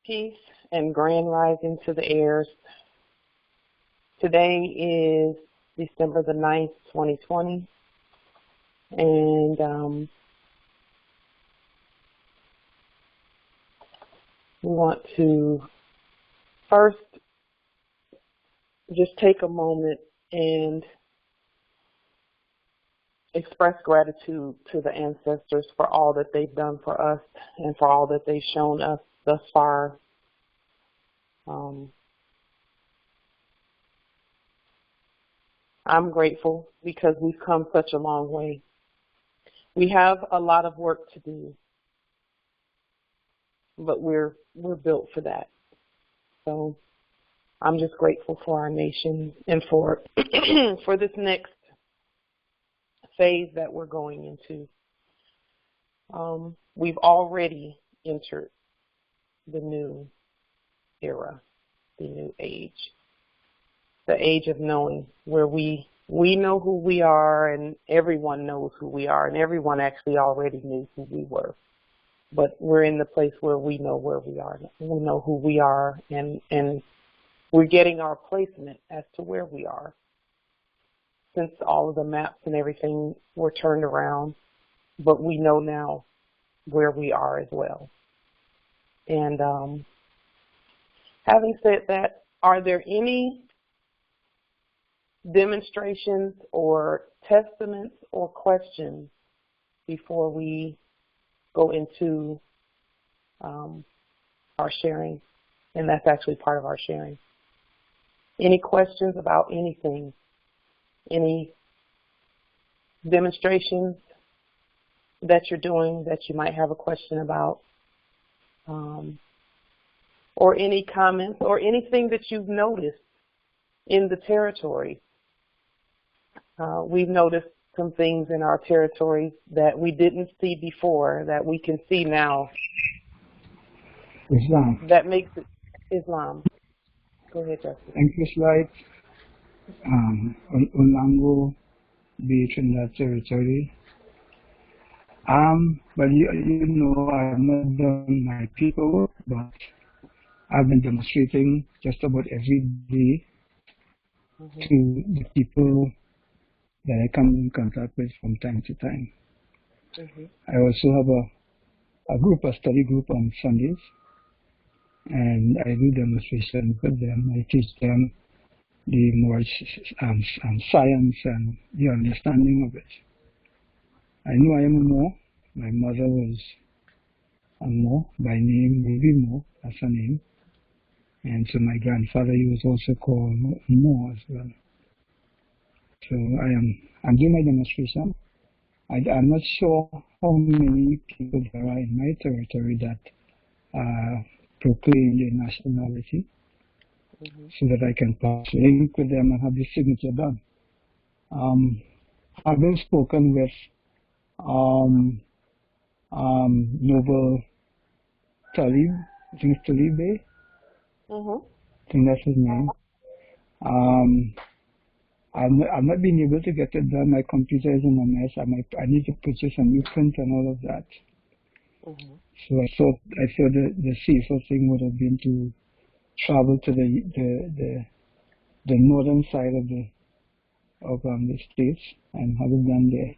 Peace and grand rising to the heirs. Today is December the 9th, 2020, and we want to first just take a moment and express gratitude to the ancestors for all that they've done for us and for all that they've shown us thus far. I'm grateful because we've come such a long way. We have a lot of work to do, but we're built for that. So I'm just grateful for our nation and for for this next phase that we're going into. We've already entered the new era, the new age, the age of knowing, where we know who we are, and everyone knows who we are, and everyone actually already knew who we were. But we're in the place where we know where we are. We know who we are, and we're getting our placement as to where we are. Since all of the maps and everything were turned around, but we know now where we are as well. And having said that, are there any demonstrations or testaments or questions before we go into our sharing? And that's actually part of our sharing. Any questions about anything? Any demonstrations that you're doing that you might have a question about? Or any comments or anything that you've noticed in the territory? We've noticed some things in our territory that we didn't see before that we can see now. Islam. That makes it Islam. Go ahead, Justice. And it's like Unango Beach in that territory. But you know, I've not done my paperwork, but I've been demonstrating just about every day to the people that I come in contact with from time to time. I also have a study group on Sundays, and I do demonstrations with them. I teach them the more science and the understanding of it. I know I am a Mo. My mother was a Mo by name, Ruby Mo, that's her name. And so my grandfather, he was also called Mo as well. So I'm doing my demonstration. I'm not sure how many people there are in my territory that proclaim their nationality, so that I can pass link with them and have the signature done. I've been spoken with Noble Talib, I think it's Talib, I think that's his name. I've not been able to get it done. My computer is in a mess. I need to purchase a new printer and all of that. So I thought the safer thing would have been to travel to the northern side of the States and have it done there.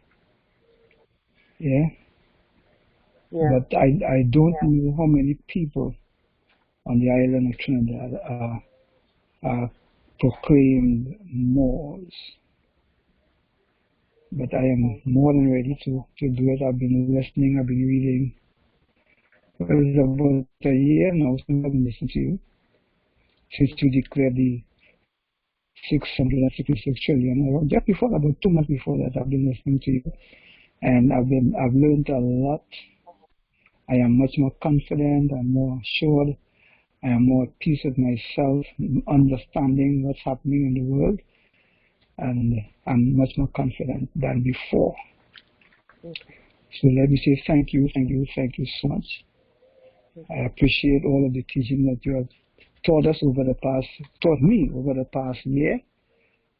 Yeah. But I don't know how many people on the island of Trinidad are proclaimed Moors. But I am more than ready to do it. I've been listening, I've been reading. It was about a year now since I've been listening to you, since you declared the 666 trillion. Just before, about 2 months before that, I've been listening to you, and I've learned a lot. I am much more confident. I'm more assured. I am more at peace with myself, understanding what's happening in the world, and I'm much more confident than before. So let me say thank you so much. I appreciate all of the teaching that you have taught me over the past year,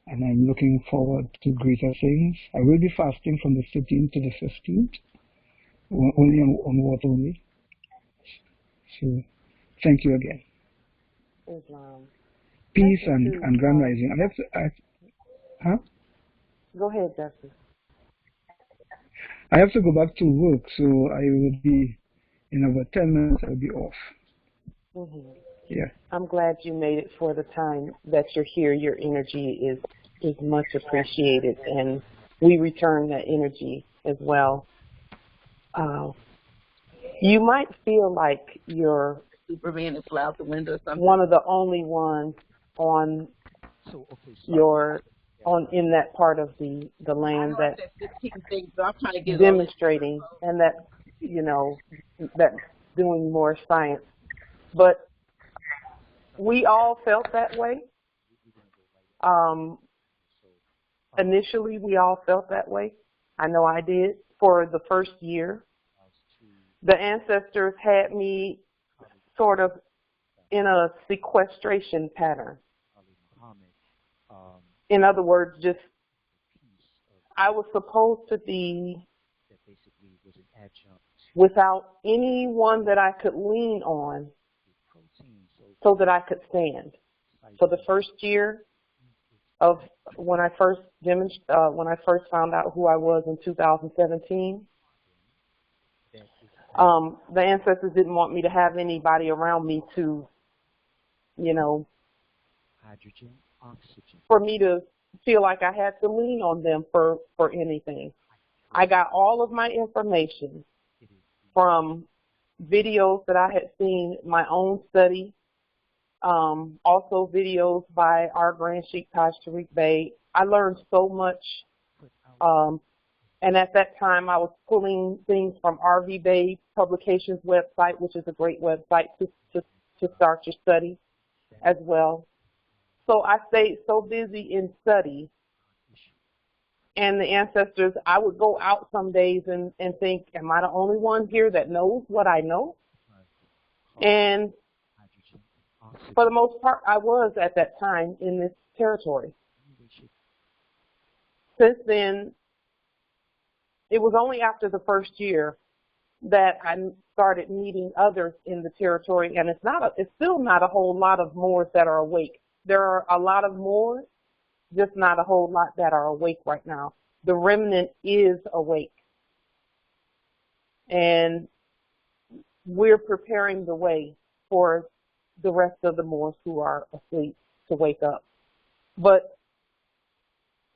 and I'm looking forward to greater things. I will be fasting from the 15th to the 15th, only on water only. So Thank you again. Islam. Peace and grand rising. Huh? Go ahead, Justice. I have to go back to work, so I will be, in about 10 minutes, I'll be off. Mm-hmm. Yeah. I'm glad you made it for the time that you're here. Your energy is much appreciated, and we return that energy as well. You might feel like you're Superman and fly out the window or something. one of the only ones on in that part of the land that demonstrating and that that's doing more science. But we all felt that way. Initially, we all felt that way. I know I did for the first year. The ancestors had me sort of in a sequestration pattern. In other words, just I was supposed to be without anyone that I could lean on so that I could stand. So the first year of when I first found out who I was in 2017, the ancestors didn't want me to have anybody around me to, hydrogen, oxygen, for me to feel like I had to lean on them for anything. I got all of my information from videos that I had seen, my own study, also videos by our Grand Sheikh Taj Tariq Bey. I learned so much. And at that time, I was pulling things from RV Bay Publications website, which is a great website to start your study as well. So I stayed so busy in study. And the ancestors, I would go out some days and think, am I the only one here that knows what I know? And for the most part, I was at that time in this territory. Since then, it was only after the first year that I started meeting others in the territory, and it's still not a whole lot of Moors that are awake. There are a lot of Moors, just not a whole lot that are awake right now. The remnant is awake, and we're preparing the way for the rest of the Moors who are asleep to wake up. But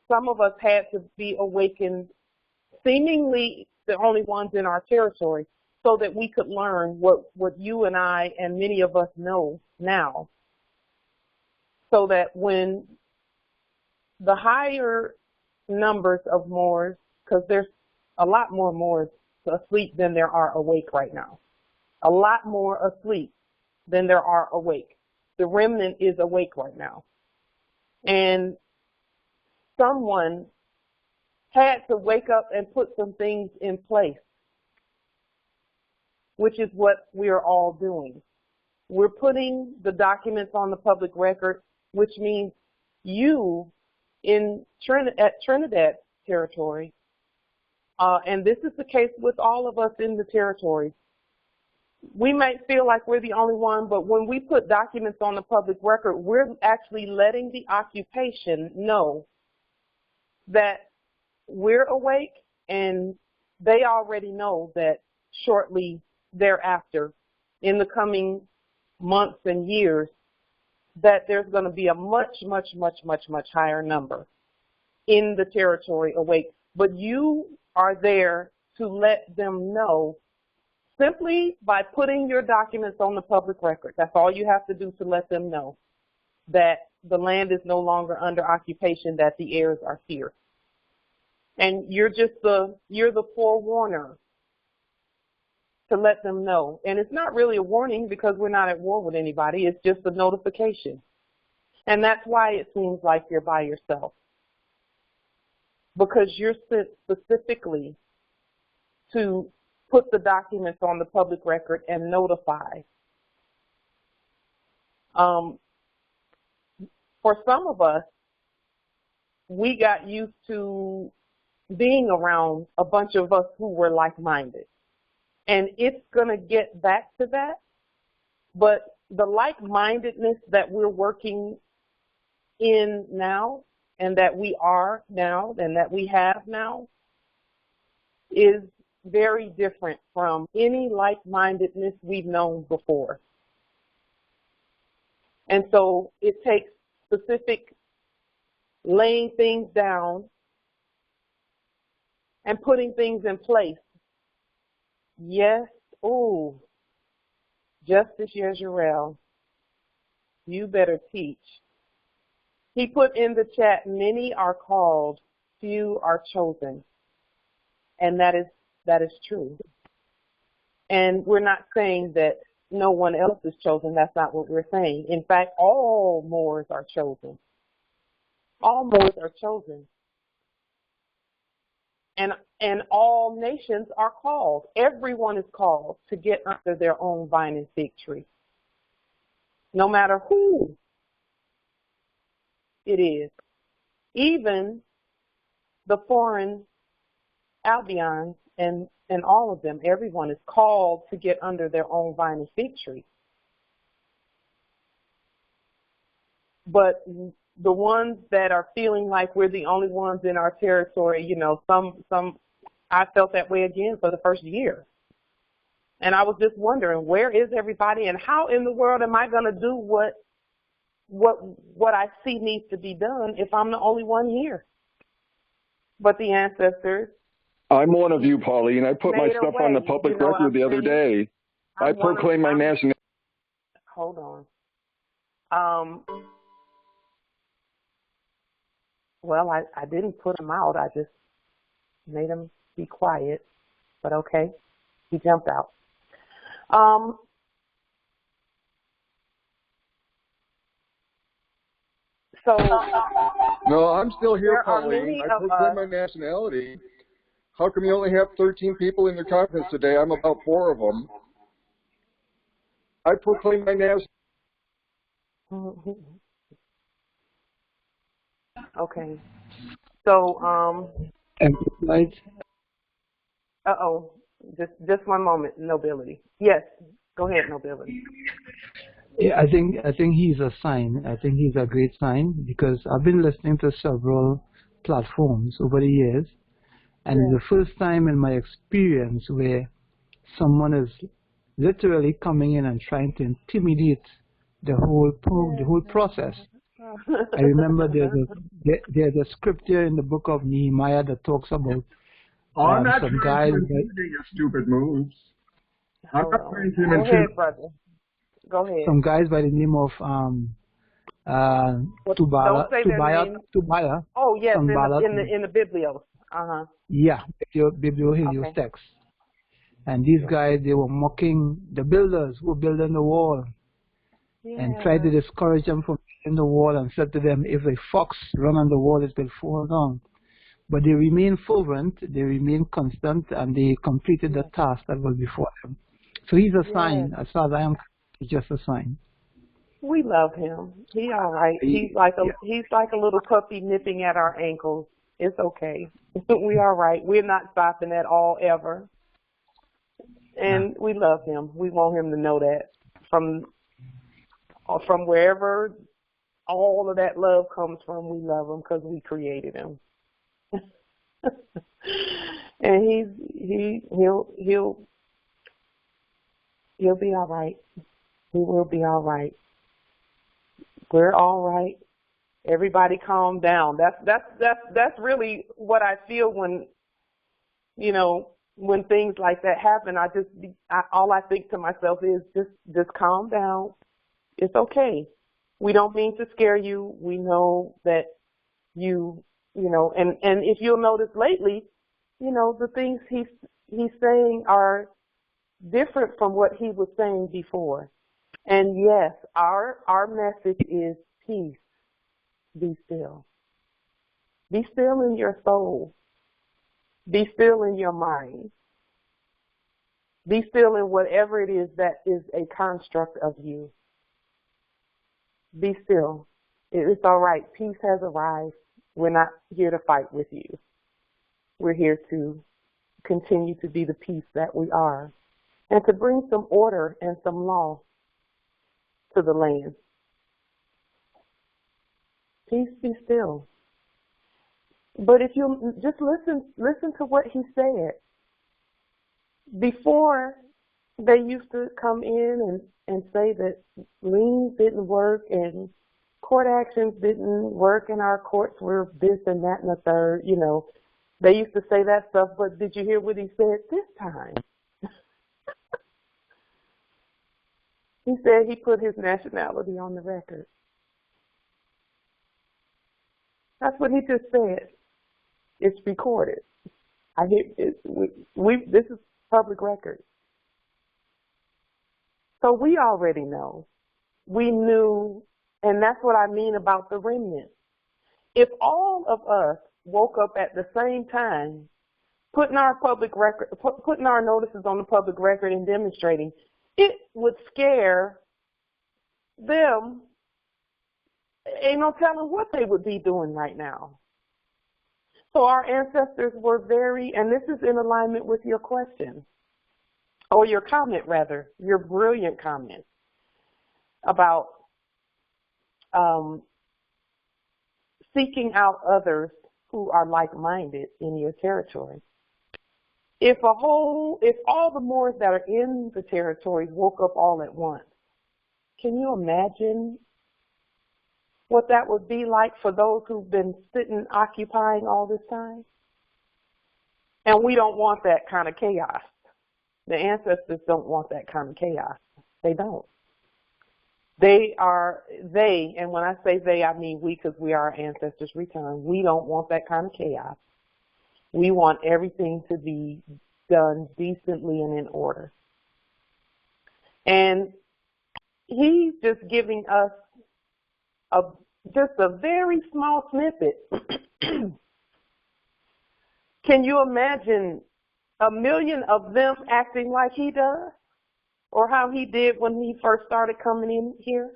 some of us had to be awakened, seemingly the only ones in our territory, so that we could learn what you and I and many of us know now, so that when the higher numbers of Moors, because there's a lot more Moors asleep than there are awake right now, a lot more asleep than there are awake. The remnant is awake right now. And someone had to wake up and put some things in place, which is what we are all doing. We're putting the documents on the public record, which means you at Trinidad territory, and this is the case with all of us in the territory, we might feel like we're the only one, but when we put documents on the public record, we're actually letting the occupation know that we're awake, and they already know that shortly thereafter, in the coming months and years, that there's going to be a much, much, much, much, much higher number in the territory awake. But you are there to let them know simply by putting your documents on the public record. That's all you have to do to let them know that the land is no longer under occupation, that the heirs are here. And you're the forewarner to let them know. And it's not really a warning because we're not at war with anybody. It's just a notification. And that's why it seems like you're by yourself. Because you're sent specifically to put the documents on the public record and notify. For some of us, we got used to being around a bunch of us who were like-minded. And it's going to get back to that, but the like-mindedness that we're working in now and that we are now and that we have now is very different from any like-mindedness we've known before. And so it takes specific laying things down and putting things in place. Yes, ooh, Justice Yezreel, you better teach. He put in the chat, many are called, few are chosen. And that is true. And we're not saying that no one else is chosen. That's not what we're saying. In fact, all Moors are chosen. All Moors are chosen. And all nations are called. Everyone is called to get under their own vine and fig tree. No matter who it is. Even the foreign Albions and all of them, everyone is called to get under their own vine and fig tree. But the ones that are feeling like we're the only ones in our territory, you know, some I felt that way again for the first year. And I was just wondering, where is everybody and how in the world am I going to do what I see needs to be done if I'm the only one here? But the ancestors. I'm one of you, Pauline. I put my stuff on the public record the other day. I proclaim my nationality. Hold on. Well, I didn't put him out. I just made him be quiet. But okay, he jumped out. So no, I'm still here, there are Pauline. many I of proclaim us. my nationality. How come you only have 13 people in your conference today? I'm about 4 of them. I proclaim my nationality. Okay. So Right. just one moment, Nobility. Yes, go ahead, Nobility. Yeah, I think he's a sign. I think he's a great sign because I've been listening to several platforms over the years, and it's the first time in my experience where someone is literally coming in and trying to intimidate the whole process. I remember there's a scripture in the book of Nehemiah that talks about I'm not some trying guys to intimidate your stupid moves. I'm not trying to Go ahead, brother. Go ahead. Some guys by the name of Tubaya. Oh yes, in the Biblios. Yeah, Biblio text. And these guys, they were mocking the builders who were building the wall, and tried to discourage them from building the wall, and said to them, if a fox run on the wall, it will fall down. But they remained fervent, they remained constant, and they completed the task that was before them. So he's a sign, as far as I am concerned, he's just a sign. We love him. He all right. He's like a little puppy nipping at our ankles. It's okay. We all right. We're not stopping at all ever. And we love him. We want him to know that from wherever all of that love comes from, we love him because we created him. And he'll be all right. He will be all right. We're all right. Everybody calm down. That's really what I feel when, you know, when things like that happen. All I think to myself is just calm down. It's okay. We don't mean to scare you. We know that you know, and if you'll notice lately, you know, the things he's saying are different from what he was saying before. And yes, our message is peace. Be still. Be still in your soul. Be still in your mind. Be still in whatever it is that is a construct of you. Be still. It's all right. Peace has arrived. We're not here to fight with you. We're here to continue to be the peace that we are and to bring some order and some law. to the land. Peace be still. But if you just listen to what he said. Before, they used to come in and say that liens didn't work and court actions didn't work and our courts were this and that and the third, you know. They used to say that stuff, but did you hear what he said this time? He said he put his nationality on the record. That's what he just said. It's recorded. I hear it, this is public record. So we already know. We knew, and that's what I mean about the remnant. If all of us woke up at the same time, putting our public record, putting our notices on the public record and demonstrating, it would scare them. Ain't no telling what they would be doing right now. So our ancestors were very, and this is in alignment with your question, or your comment rather, your brilliant comment about seeking out others who are like-minded in your territory. If all the Moors that are in the territories woke up all at once, can you imagine what that would be like for those who've been sitting occupying all this time? And we don't want that kind of chaos. The ancestors don't want that kind of chaos. They don't. And when I say they, I mean we, because we are our ancestors' return. We don't want that kind of chaos. We want everything to be done decently and in order. And he's just giving us just a very small snippet. Can you imagine 1 million of them acting like he does? Or how he did when he first started coming in here?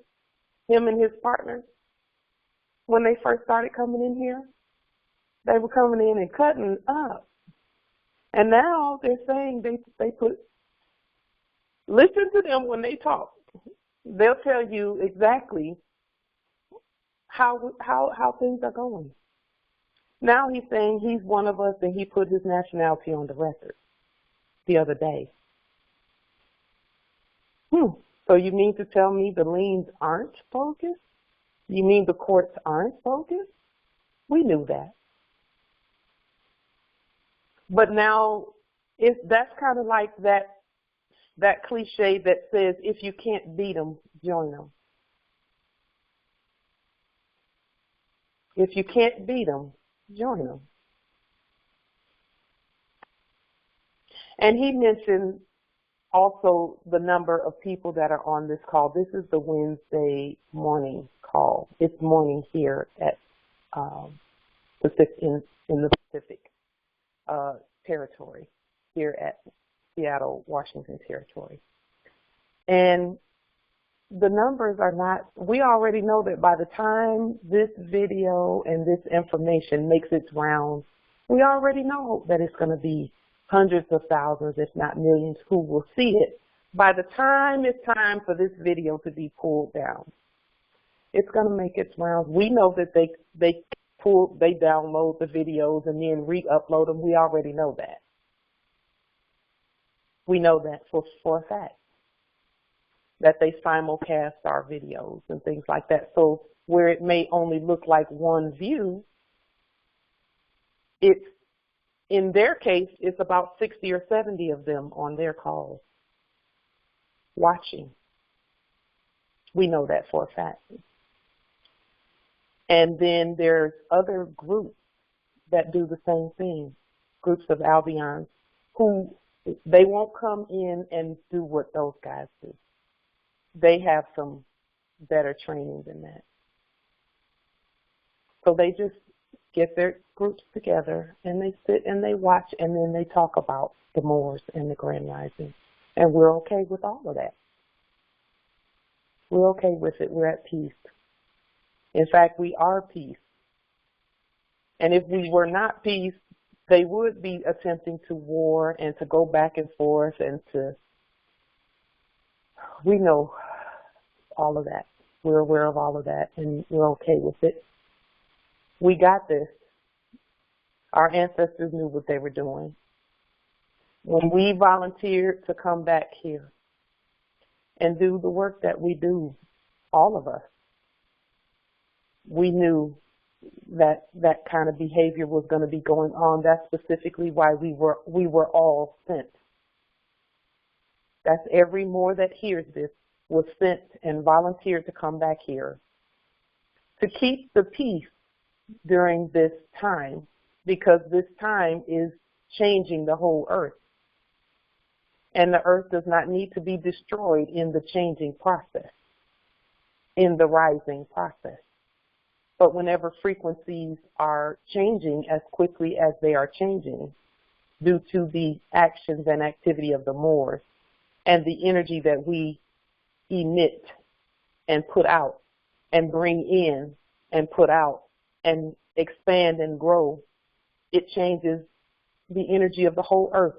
Him and his partners, when they first started coming in here, they were coming in and cutting up. And now they're saying they put, listen to them when they talk. They'll tell you exactly how things are going. Now he's saying he's one of us and he put his nationality on the record the other day. So you mean to tell me the liens aren't focused? You mean the courts aren't focused? We knew that. But now, that's kind of like that cliche that says, if you can't beat them, join them. If you can't beat them, join them. And he mentioned also the number of people that are on this call. This is the Wednesday morning call. It's morning here at in the Pacific territory, here at Seattle, Washington territory. And the numbers are not, we already know that by the time this video and this information makes its rounds, we already know that it's going to be hundreds of thousands, if not millions, who will see it by the time it's time for this video to be pulled down. It's going to make its rounds. We know that they download the videos and then re-upload them. We already know that. We know that for a fact, that they simulcast our videos and things like that. So where it may only look like one view, it's, in their case, it's about 60 or 70 of them on their calls watching. We know that for a fact. And then there's other groups that do the same thing, groups of Albions, who they won't come in and do what those guys do. They have some better training than that. So they just get their groups together and they sit and they watch and then they talk about the Moors and the Grand Rising. And we're okay with all of that. We're okay with it. We're at peace. In fact, we are peace. And if we were not peace, they would be attempting to war and to go back and forth and to, we know all of that. We're aware of all of that, and we're okay with it. We got this. Our ancestors knew what they were doing. When we volunteered to come back here and do the work that we do, all of us, we knew that that kind of behavior was going to be going on. That's specifically why we were all sent. That's every Moor that hears this was sent and volunteered to come back here to keep the peace during this time, because this time is changing the whole earth. And the earth does not need to be destroyed in the changing process, in the rising process. But whenever frequencies are changing as quickly as they are changing due to the actions and activity of the Moors and the energy that we emit and put out and bring in and put out and expand and grow, it changes the energy of the whole earth.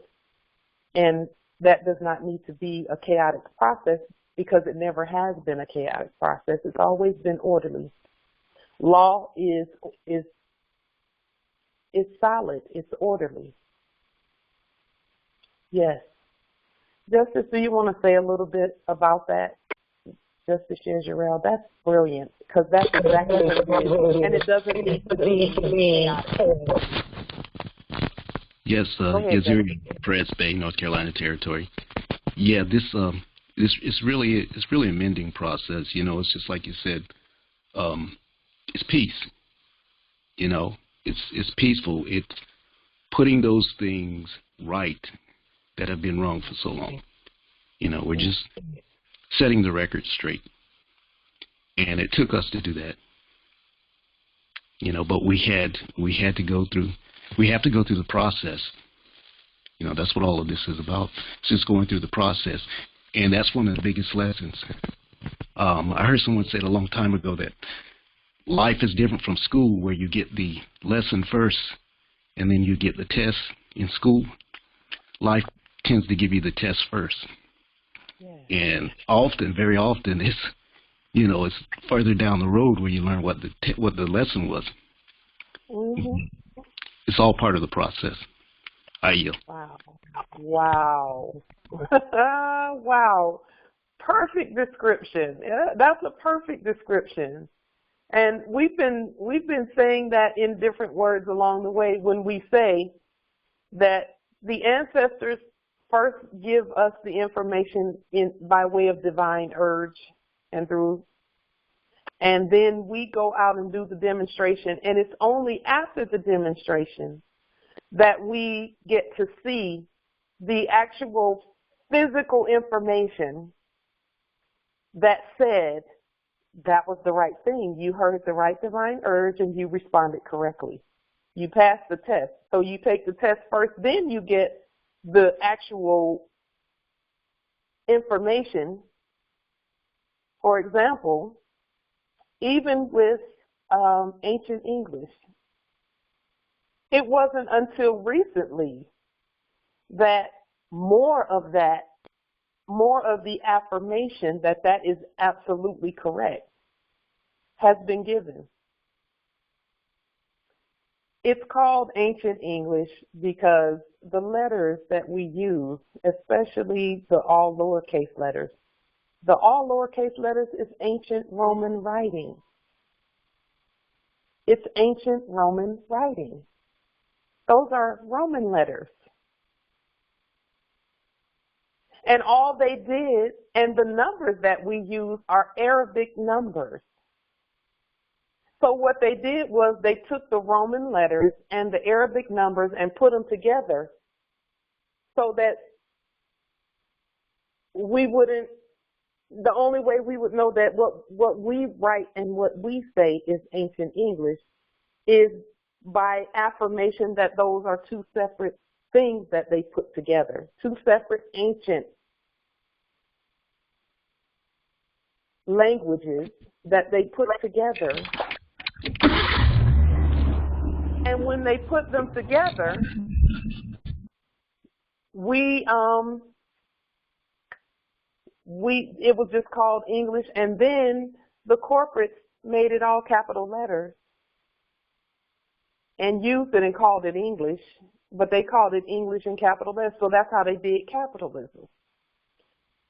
And that does not need to be a chaotic process, because it never has been a chaotic process. It's always been orderly. Law is solid. It's orderly. Yes. Justice, do you want to say a little bit about that? Justice Jezreel, that's brilliant, because that's exactly what it is, and it doesn't need to be chaotic. Yes, Yaziri, Press Bay, North Carolina Territory. Yeah, this it's really a mending process. You know, it's just like you said. It's peace. You know, it's peaceful. It's putting those things right that have been wrong for so long. You know, we're just setting the record straight, and it took us to do that. You know, but we had to go through. We have to go through the process. You know, that's what all of this is about. It's just going through the process. And that's one of the biggest lessons. I heard someone say it a long time ago that life is different from school, where you get the lesson first and then you get the test in school. Life tends to give you the test first. Yeah. And often, very often, it's further down the road where you learn what the lesson was. Mm-hmm. It's all part of the process. I yield. Wow. Wow. Perfect description. That's a perfect description. And we've been saying that in different words along the way when we say that the ancestors first give us the information by way of divine urge and through, and then we go out and do the demonstration, and it's only after the demonstration that we get to see the actual physical information that said that was the right thing. You heard the right divine urge and you responded correctly. You passed the test. So you take the test first, then you get the actual information. For example, even with ancient English, it wasn't until recently that more of the affirmation that is absolutely correct has been given. It's called ancient English because the letters that we use, especially the all lowercase letters, the all lowercase letters is ancient Roman writing. It's ancient Roman writing. Those are Roman letters. And all they did, and the numbers that we use are Arabic numbers. So what they did was they took the Roman letters and the Arabic numbers and put them together so that we wouldn't, the only way we would know that what we write and what we say is ancient English is by affirmation that those are two separate things that they put together, two separate ancient languages that they put together. And when they put them together, we it was just called English, and then the corporates made it all capital letters and used it and called it English, but they called it English in capital letters, so that's how they did capitalism.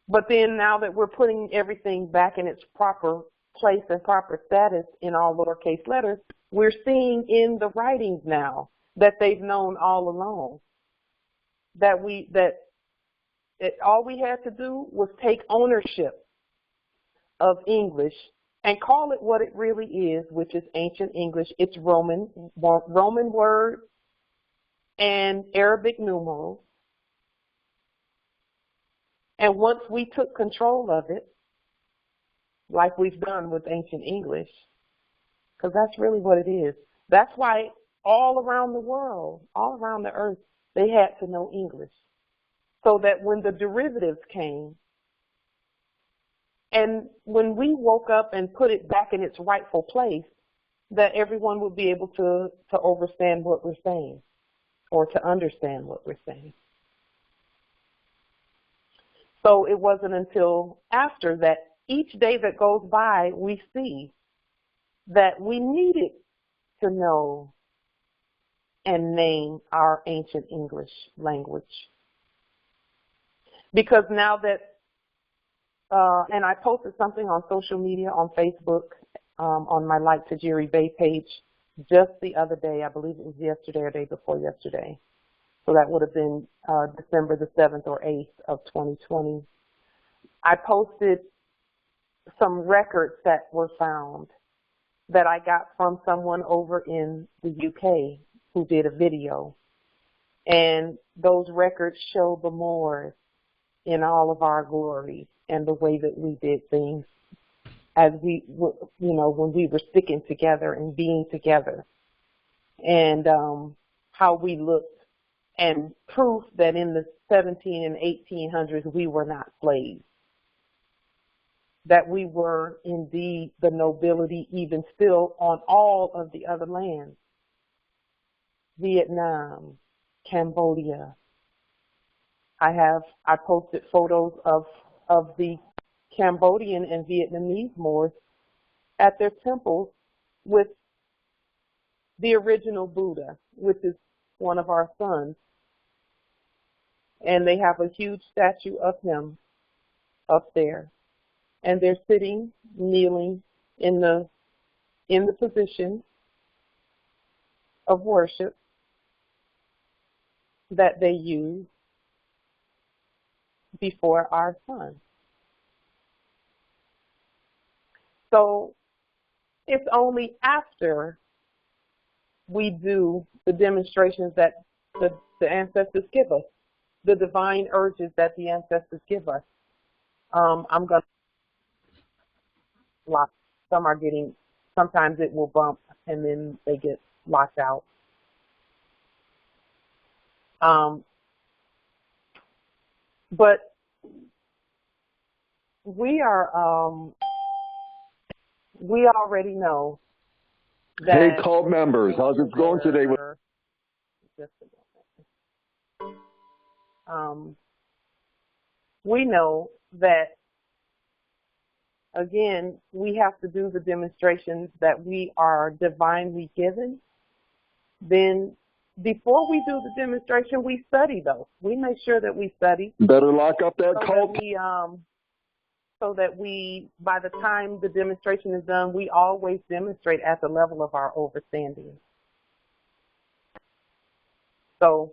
But then now that we're putting everything back in its proper place and proper status in all lowercase letters, we're seeing in the writings now that they've known all along that all we had to do was take ownership of English and call it what it really is, which is ancient English. It's Roman word and Arabic numerals. And once we took control of it, like we've done with ancient English, because that's really what it is. That's why all around the world, all around the earth, they had to know English. So that when the derivatives came, and when we woke up and put it back in its rightful place, that everyone would be able to understand what we're saying, or to understand what we're saying. So it wasn't until after that, each day that goes by, we see that we needed to know and name our ancient English language. Because now that, and I posted something on social media, on Facebook, on my Like Tajiri Bay page just the other day. I believe it was yesterday or day before yesterday. So that would have been December the 7th or 8th of 2020. I posted some records that were found that I got from someone over in the UK who did a video. And those records show the Moors in all of our glory and the way that we did things as we, when we were sticking together and being together, and how we looked, and proof that in the 17 and 1800s we were not slaves, that we were indeed the nobility even still on all of the other lands, Vietnam, Cambodia. I posted photos of the Cambodian and Vietnamese Moors at their temples with the original Buddha, which is one of our sons. And they have a huge statue of him up there. And they're sitting, kneeling in the position of worship that they use before our sun. So it's only after we do the demonstrations that the ancestors give us, the divine urges that the ancestors give us. I'm going to lock. Some are getting, sometimes it will bump and then they get locked out. But we already know that. Hey, called members, how's it going today? We know that, again, we have to do the demonstrations that we are divinely given. Then before we do the demonstration, we study those. We make sure that we study. Better lock up that cult. So that we, by the time the demonstration is done, we always demonstrate at the level of our understanding. So,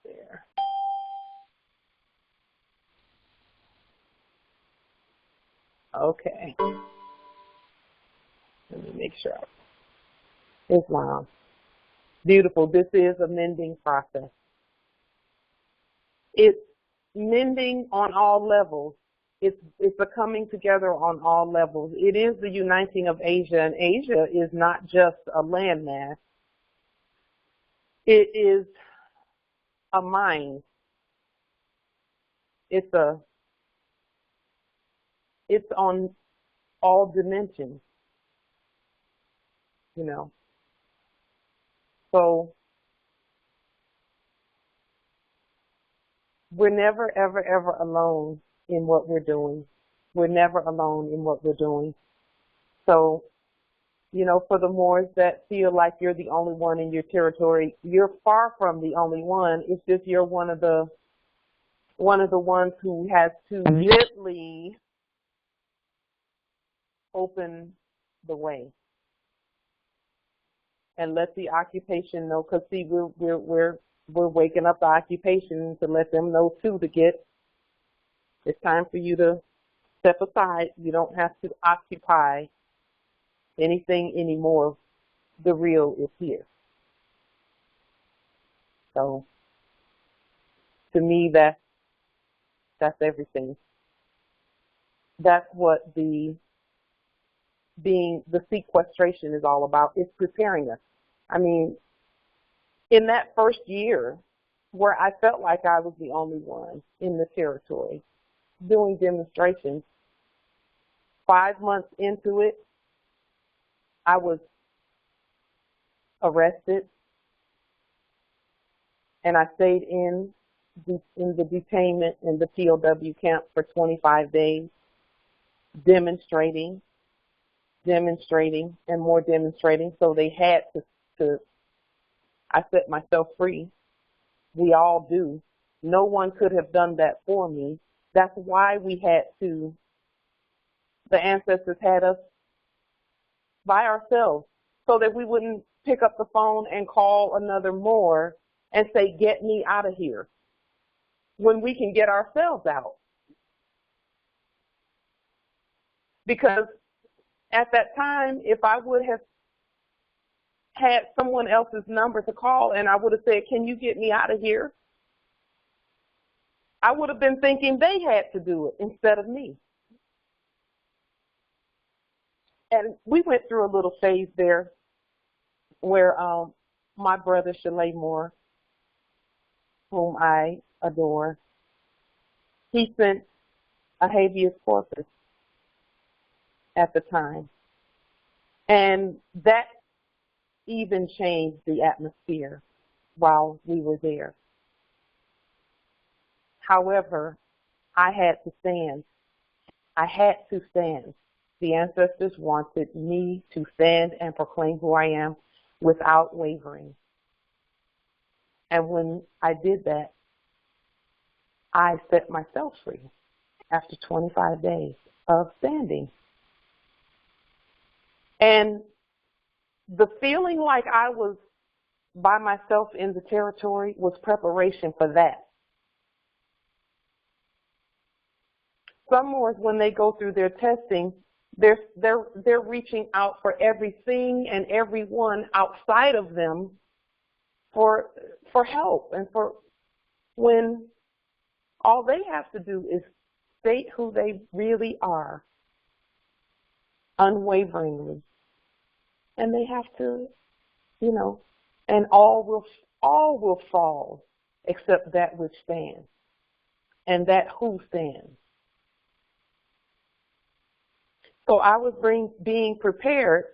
there. Okay. Let me make sure. Islam. Beautiful. This is a mending process. It's mending on all levels. It's a coming together on all levels. It is the uniting of Asia, and Asia is not just a landmass. It is a mind. It's on all dimensions, So we're never, ever, ever alone in what we're doing. We're never alone in what we're doing. So, you know, for the Moors that feel like you're the only one in your territory, you're far from the only one. It's just you're one of the ones who has to gently open the way and let the occupation know. Because see, we're waking up the occupation to let them know too. It's time for you to step aside. You don't have to occupy anything anymore. The real is here. So, to me, that's everything. That's what the sequestration is all about. It's preparing us. I mean, in that first year where I felt like I was the only one in the territory doing demonstrations, 5 months into it, I was arrested, and I stayed in the detainment in the POW camp for 25 days, demonstrating, and more demonstrating. So they had to I set myself free. We all do. No one could have done that for me. That's why the ancestors had us by ourselves, so that we wouldn't pick up the phone and call another Moor and say, get me out of here, when we can get ourselves out. Because at that time, if I would have had someone else's number to call and I would have said, can you get me out of here? I would have been thinking they had to do it instead of me. And we went through a little phase there where my brother Shalay Moore, whom I adore, he sent a habeas corpus at the time. And that even changed the atmosphere while we were there. However, I had to stand. I had to stand. The ancestors wanted me to stand and proclaim who I am without wavering. And when I did that, I set myself free after 25 days of standing. And the feeling like I was by myself in the territory was preparation for that. Some Moors, when they go through their testing, they're reaching out for everything and everyone outside of them for help, and for when all they have to do is state who they really are unwaveringly, and they have to, and all will fall except that which stands, and that who stands. So I was being prepared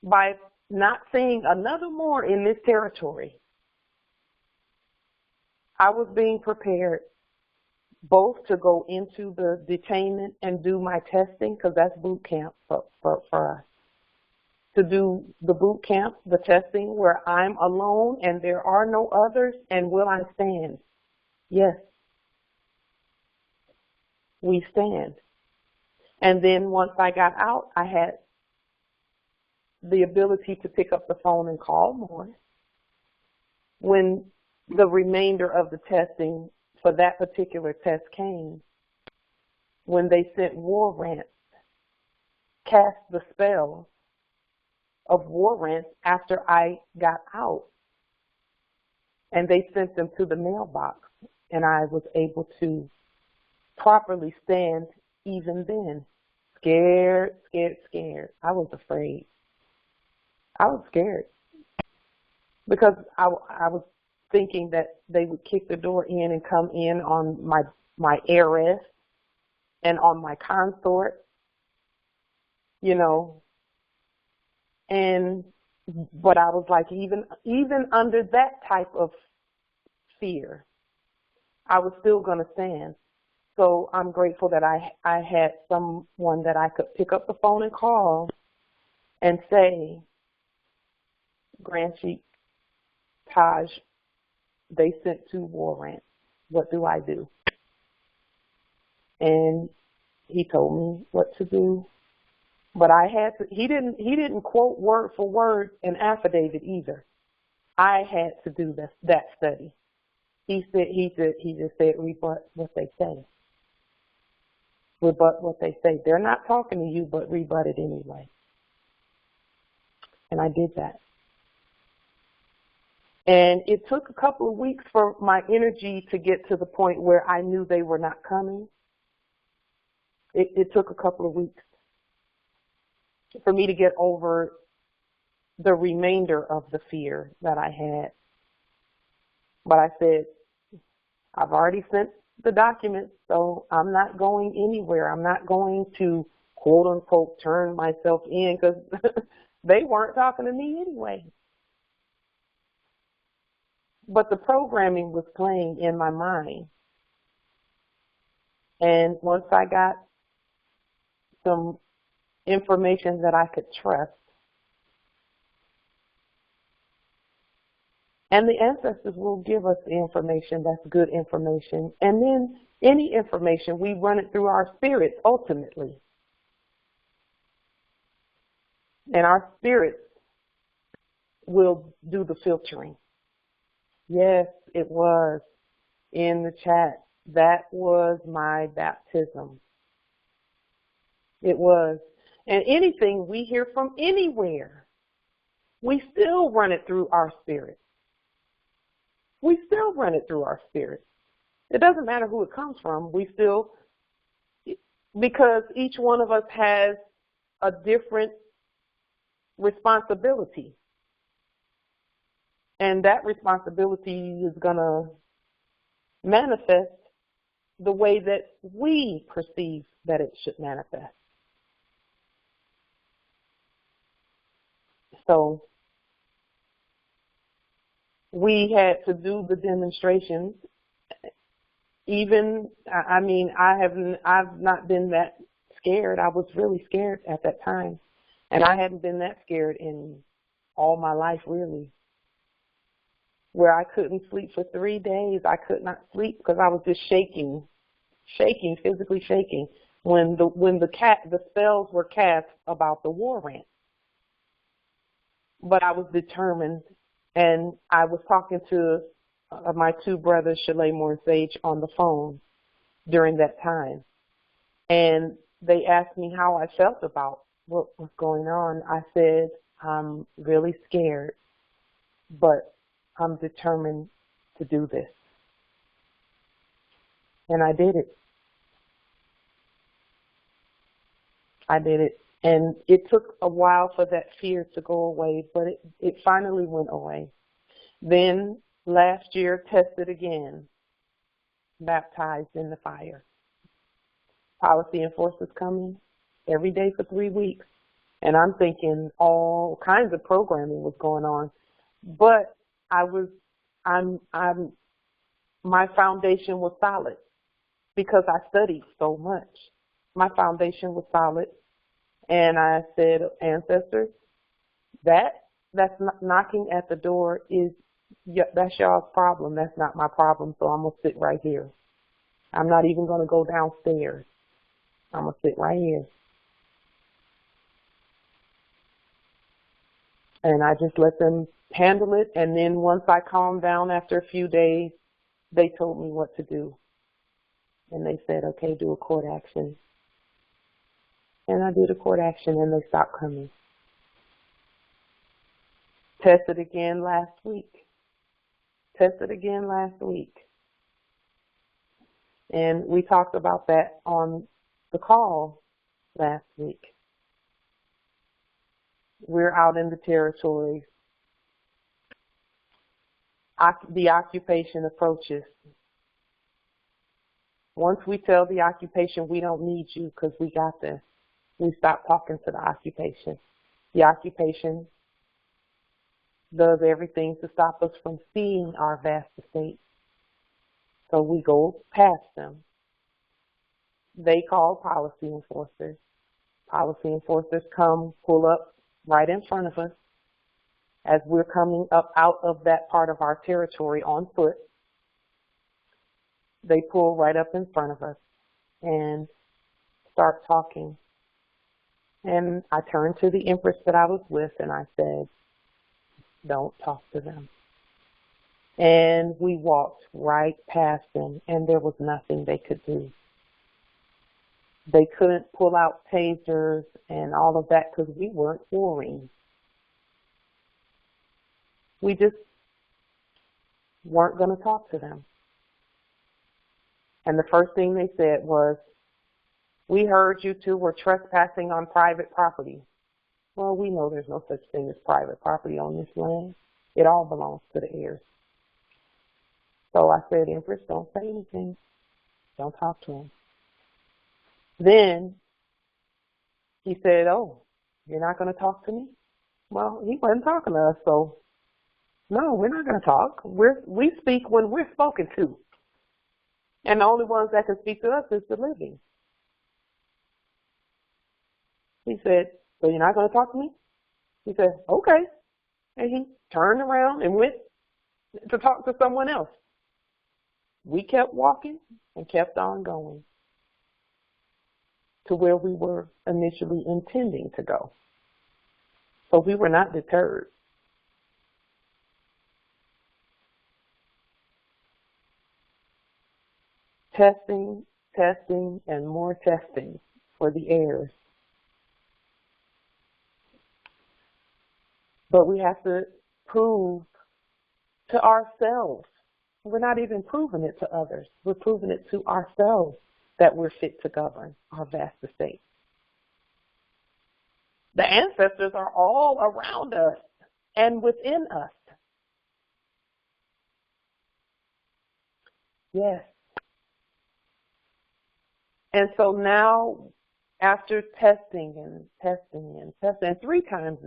by not seeing another Moor in this territory. I was being prepared both to go into the detainment and do my testing, because that's boot camp for us. To do the boot camp, the testing where I'm alone and there are no others, and will I stand? Yes, we stand. And then once I got out, I had the ability to pick up the phone and call more. When the remainder of the testing for that particular test came, when they sent war rants, cast the spell of war rants after I got out, and they sent them to the mailbox, and I was able to properly stand even then. Scared. I was afraid. I was scared because I was thinking that they would kick the door in and come in on my heiress and on my consort, but I was like, even under that type of fear, I was still going to stand. So I'm grateful that I had someone that I could pick up the phone and call and say, Grand Chief Taj, they sent 2 war rants. What do I do? And he told me what to do. But I had to, he didn't quote word for word an affidavit either. I had to do that study. He just said rebut what they say. Rebut what they say. They're not talking to you, but rebut it anyway. And I did that. And it took a couple of weeks for my energy to get to the point where I knew they were not coming. It took a couple of weeks for me to get over the remainder of the fear that I had. But I said, I've already sent the documents, so I'm not going anywhere. I'm not going to, quote unquote, turn myself in, because they weren't talking to me anyway. But the programming was playing in my mind. And once I got some information that I could trust, and the ancestors will give us the information that's good information. And then any information, we run it through our spirits ultimately. And our spirits will do the filtering. Yes, it was in the chat. That was my baptism. It was. And anything we hear from anywhere, we still run it through our spirit. We still run it through our spirit. It doesn't matter who it comes from. We still, because each one of us has a different responsibility. And that responsibility is going to manifest the way that we perceive that it should manifest. So we had to do the demonstrations. Even, I mean, I've not been that scared. I was really scared at that time. And I hadn't been that scared in all my life, really. Where I couldn't sleep for 3 days. I could not sleep because I was just shaking, physically shaking, when the spells were cast about the war rant. But I was determined, and I was talking to my 2 brothers, Shalay and Sage, on the phone during that time. And they asked me how I felt about what was going on. I said, I'm really scared, but I'm determined to do this. And I did it. I did it. And it took a while for that fear to go away, but it finally went away. Then last year, tested again, baptized in the fire. Policy enforcers coming every day for 3 weeks. And I'm thinking all kinds of programming was going on. But my foundation was solid because I studied so much. My foundation was solid. And I said, ancestors, that's not knocking at the door that's y'all's problem. That's not my problem. So I'm going to sit right here. I'm not even going to go downstairs. I'm going to sit right here. And I just let them handle it. And then once I calmed down after a few days, they told me what to do. And they said, okay, do a court action. And I did a court action, and they stopped coming. Tested again last week. And we talked about that on the call last week. We're out in the territories. The occupation approaches. Once we tell the occupation we don't need you because we got this, we stop talking to the occupation. The occupation does everything to stop us from seeing our vast estate. So we go past them. They call policy enforcers. Policy enforcers come, pull up right in front of us as we're coming up out of that part of our territory on foot. They pull right up in front of us and start talking. And I turned to the empress that I was with and I said, don't talk to them. And we walked right past them, and there was nothing they could do. They couldn't pull out tasers and all of that because we weren't warring. We just weren't going to talk to them. And the first thing they said was, we heard you two were trespassing on private property. Well, we know there's no such thing as private property on this land. It all belongs to the heirs. So I said, Empress, don't say anything. Don't talk to him. Then he said, oh, you're not going to talk to me? Well, he wasn't talking to us, so no, we're not going to talk. We speak when we're spoken to. And the only ones that can speak to us is the living. He said, so you're not going to talk to me? He said, okay. And he turned around and went to talk to someone else. We kept walking and kept on going to where we were initially intending to go. So we were not deterred. Testing, testing, and more testing for the heirs. But we have to prove to ourselves. We're not even proving it to others. We're proving it to ourselves that we're fit to govern our vast estate. The ancestors are all around us and within us. Yes. And so now, after testing and testing and testing, and three times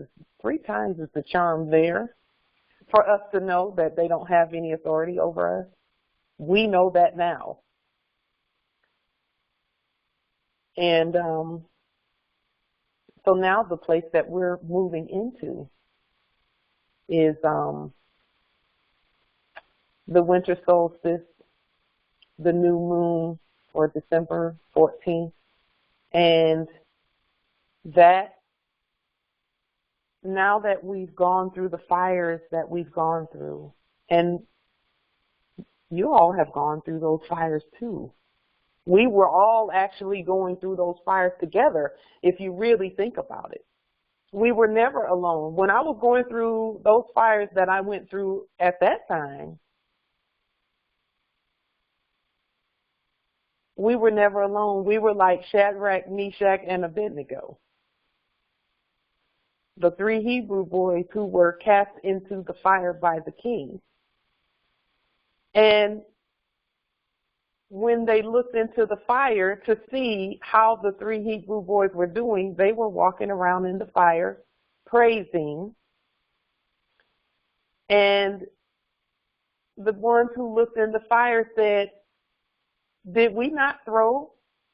is the charm there for us to know that they don't have any authority over us. We know that now. And so now the place that we're moving into is the winter solstice, the new moon for December 14th. And that, now that we've gone through the fires that we've gone through, and you all have gone through those fires too. We were all actually going through those fires together, if you really think about it. We were never alone. When I was going through those fires that I went through at that time, we were never alone. We were like Shadrach, Meshach, and Abednego, the three Hebrew boys who were cast into the fire by the king. And when they looked into the fire to see how the three Hebrew boys were doing, they were walking around in the fire, praising. And the ones who looked in the fire said, did we not throw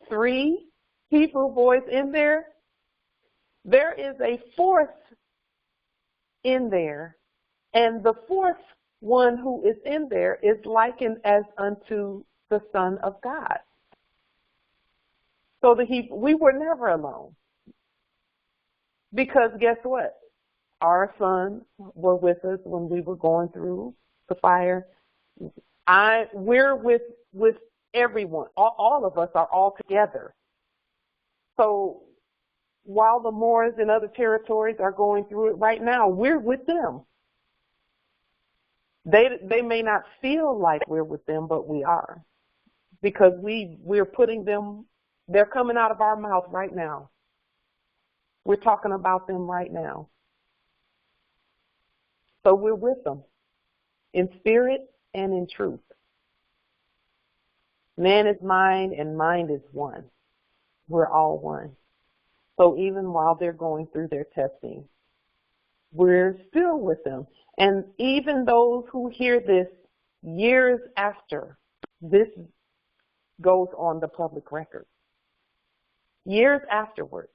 three Hebrew boys in there? There is a fourth in there, and the fourth one who is in there is likened as unto the Son of God. So we were never alone. Because guess what? Our sons were with us when we were going through the fire. We're with everyone. All of us are all together. So while the Moors in other territories are going through it right now, we're with them. They may not feel like we're with them, but we are. Because we're putting them, they're coming out of our mouth right now. We're talking about them right now. So we're with them in spirit and in truth. Man is mind and mind is one. We're all one. So even while they're going through their testing, we're still with them. And even those who hear this years after, this goes on the public record. Years afterwards,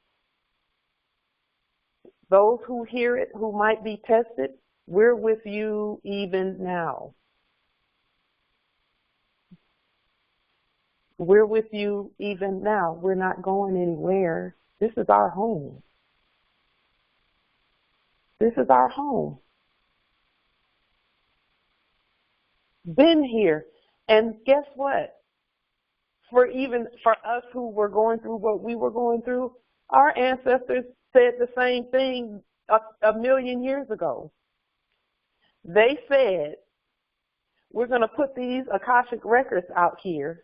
those who hear it, who might be tested, we're with you even now. We're with you even now. We're not going anywhere. This is our home. This is our home. Been here. And guess what? For us who were going through what we were going through, our ancestors said the same thing a million years ago. They said, we're going to put these Akashic records out here,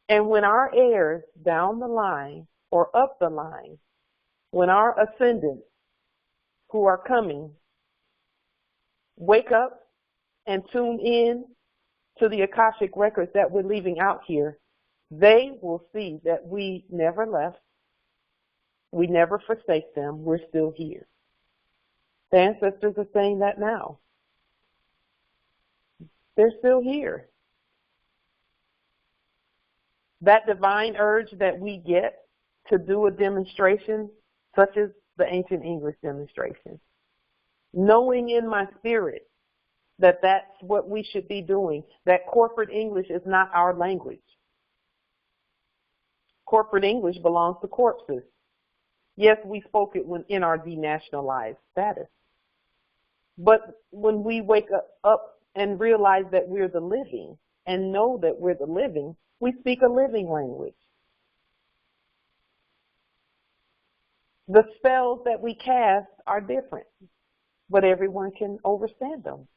and when our heirs down the line or up the line, when our ascendants who are coming wake up and tune in to the Akashic records that we're leaving out here, they will see that we never left. We never forsake them. We're still here. The ancestors are saying that now. They're still here. That divine urge that we get to do a demonstration, such as the ancient English demonstration, knowing in my spirit that that's what we should be doing, that corporate English is not our language. Corporate English belongs to corpses. Yes, we spoke it when in our denationalized status. But when we wake up and realize that we're the living and know that we're the living, we speak a living language. The spells that we cast are different, but everyone can understand them.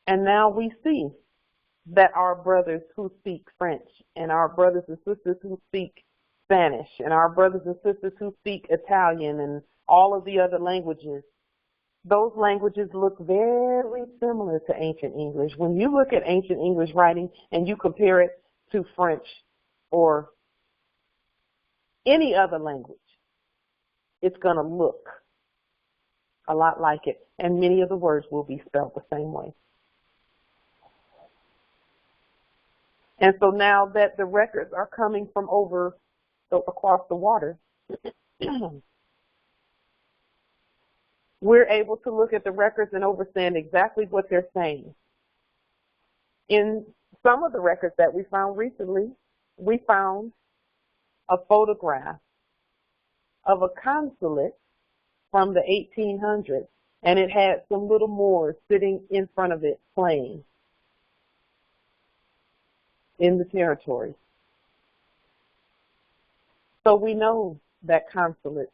And now we see that our brothers who speak French and our brothers and sisters who speak Spanish and our brothers and sisters who speak Italian and all of the other languages, those languages look very similar to ancient English. When you look at ancient English writing and you compare it to French or any other language, it's going to look a lot like it, and many of the words will be spelled the same way. And so now that the records are coming from across the water, we're able to look at the records and understand exactly what they're saying. In some of the records that we found recently, we found a photograph of a consulate from the 1800s, and it had some little Moors sitting in front of it playing in the territory. So we know that consulates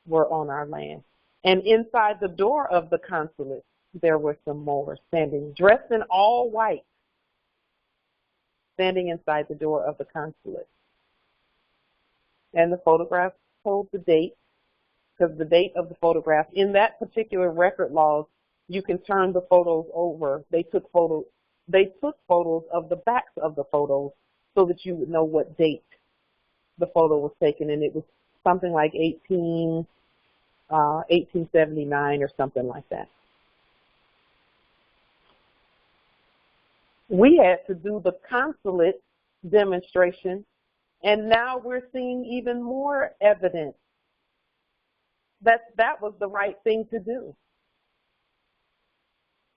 were on our land. And inside the door of the consulate, there were some Moors standing, dressed in all white, standing inside the door of the consulate. And the photograph told the date, because the date of the photograph, in that particular record laws, you can turn the photos over. They took photos of the backs of the photos so that you would know what date the photo was taken, and it was something like 1879 or something like that. We had to do the consulate demonstration, and now we're seeing even more evidence that that was the right thing to do.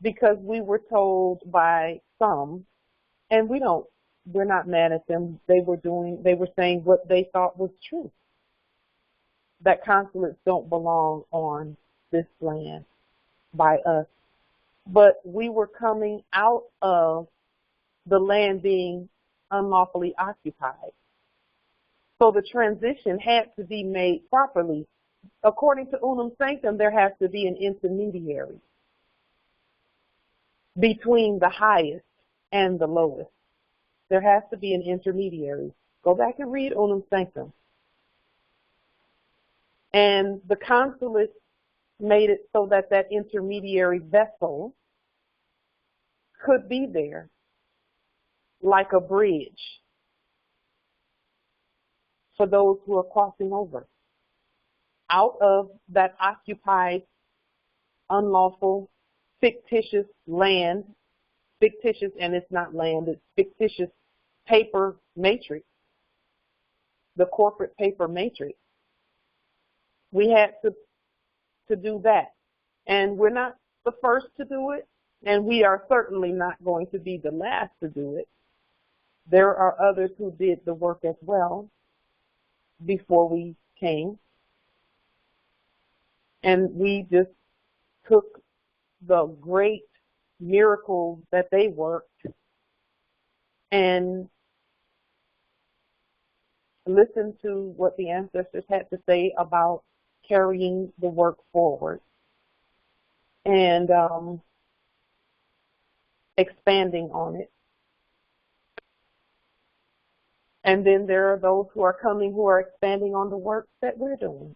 Because we were told by some, and we're not mad at them, they were saying what they thought was true. That consulates don't belong on this land by us. But we were coming out of the land being unlawfully occupied. So the transition had to be made properly. According to Unum Sanctum, there has to be an intermediary between the highest and the lowest. There has to be an intermediary. Go back and read Unum Sanctum. And the consulate made it so that that intermediary vessel could be there like a bridge for those who are crossing over out of that occupied, unlawful, fictitious land fictitious, and it's not land, it's fictitious paper matrix, the corporate paper matrix. We had to do that. And we're not the first to do it, and we are certainly not going to be the last to do it. There are others who did the work as well before we came. And we just took the great miracles that they worked and listened to what the ancestors had to say about carrying the work forward and expanding on it. And then there are those who are coming who are expanding on the work that we're doing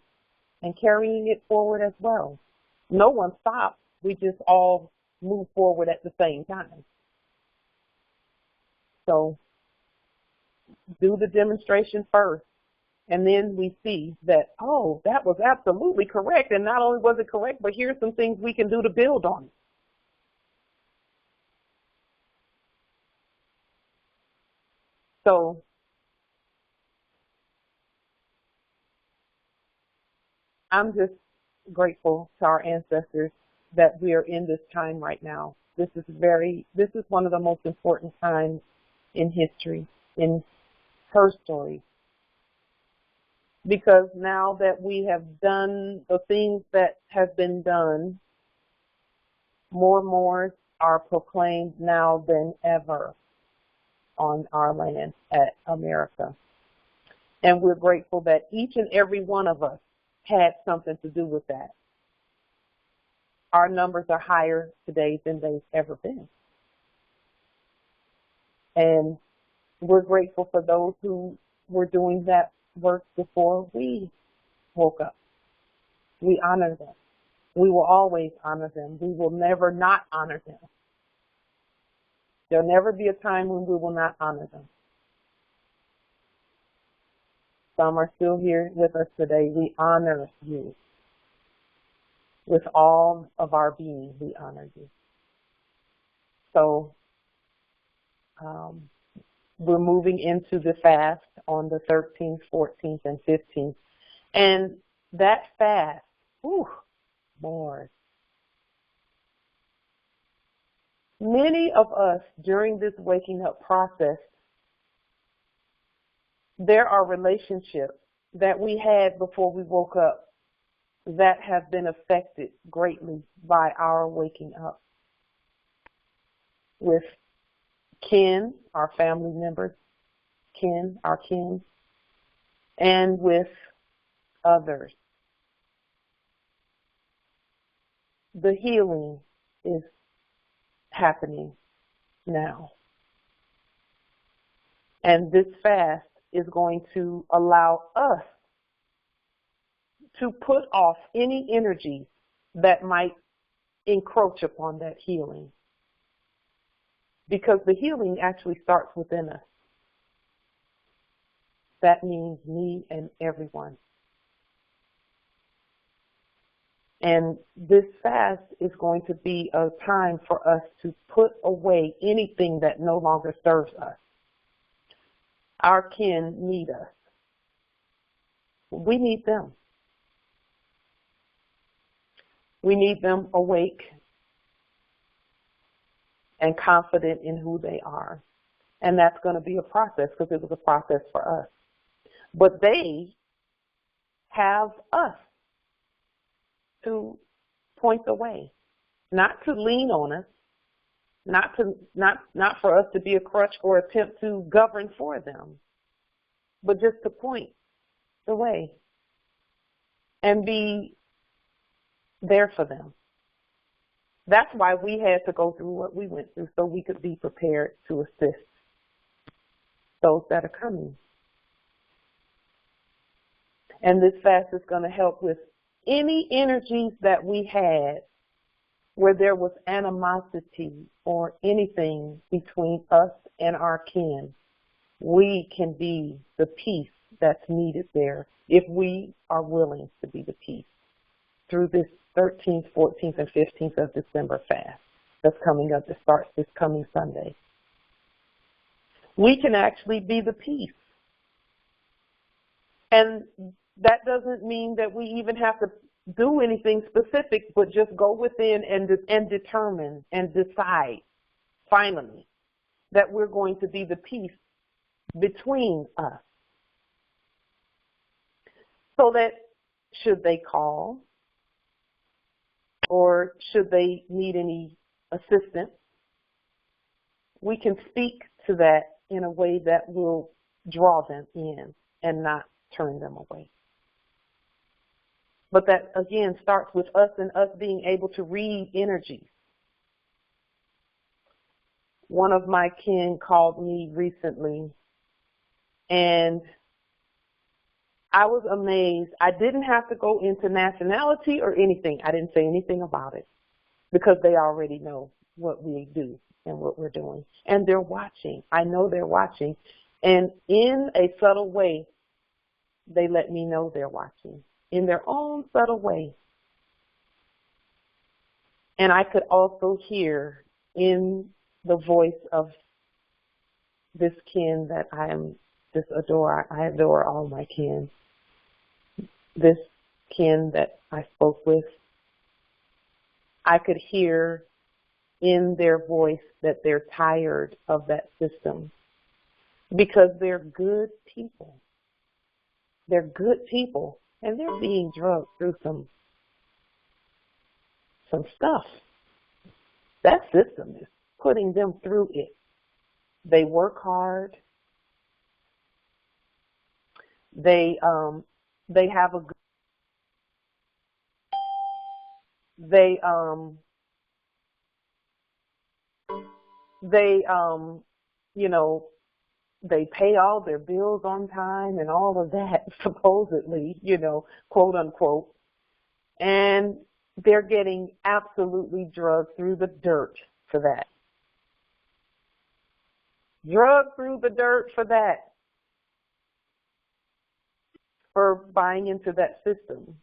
and carrying it forward as well. No one stops. We just all move forward at the same time. So do the demonstration first, and then we see that, oh, that was absolutely correct, and not only was it correct, but here's some things we can do to build on it. So I'm just grateful to our ancestors that we are in this time right now. This is one of the most important times in history, in her story. Because now that we have done the things that have been done, more are proclaimed now than ever on our land at America. And we're grateful that each and every one of us had something to do with that. Our numbers are higher today than they've ever been. And we're grateful for those who were doing that work before we woke up. We honor them. We will always honor them. We will never not honor them. There'll never be a time when we will not honor them. Some are still here with us today. We honor you. With all of our being, we honor you. So we're moving into the fast on the 13th, 14th, and 15th. And that fast, Lord. Many of us during this waking up process, there are relationships that we had before we woke up that have been affected greatly by our waking up. With kin, our family members, our kin, and with others. The healing is happening now. And this fast is going to allow us to put off any energy that might encroach upon that healing. Because the healing actually starts within us. That means me and everyone. And this fast is going to be a time for us to put away anything that no longer serves us. Our kin need us. We need them. We need them awake and confident in who they are. And that's going to be a process because it was a process for us. But they have us to point the way, not to lean on us, not for us to be a crutch or attempt to govern for them, but just to point the way and be there for them. That's why we had to go through what we went through, so we could be prepared to assist those that are coming. And this fast is going to help with any energies that we had where there was animosity or anything between us and our kin. We can be the peace that's needed there if we are willing to be the peace through this 13th, 14th, and 15th of December fast. that's coming up that starts this coming Sunday. We can actually be the peace. And that doesn't mean that we even have to do anything specific, but just go within and determine and decide finally that we're going to be the peace between us. So that should they call or should they need any assistance, we can speak to that in a way that will draw them in and not turn them away. But that, again, starts with us and us being able to read energies. One of my kin called me recently, and I was amazed. I didn't have to go into nationality or anything. I didn't say anything about it because they already know what we do and what we're doing. And they're watching. I know they're watching. And in a subtle way, they let me know they're watching in their own subtle way. And I could also hear in the voice of this kin that I adore all my kin. This kin that I spoke with, I could hear in their voice that they're tired of that system because they're good people. They're good people, and they're being drugged through some stuff. That system is putting them through it. They work hard. They have a good, they pay all their bills on time and all of that, supposedly, quote unquote. And they're getting absolutely drugged through the dirt for that. Drugged through the dirt for that. For buying into that system.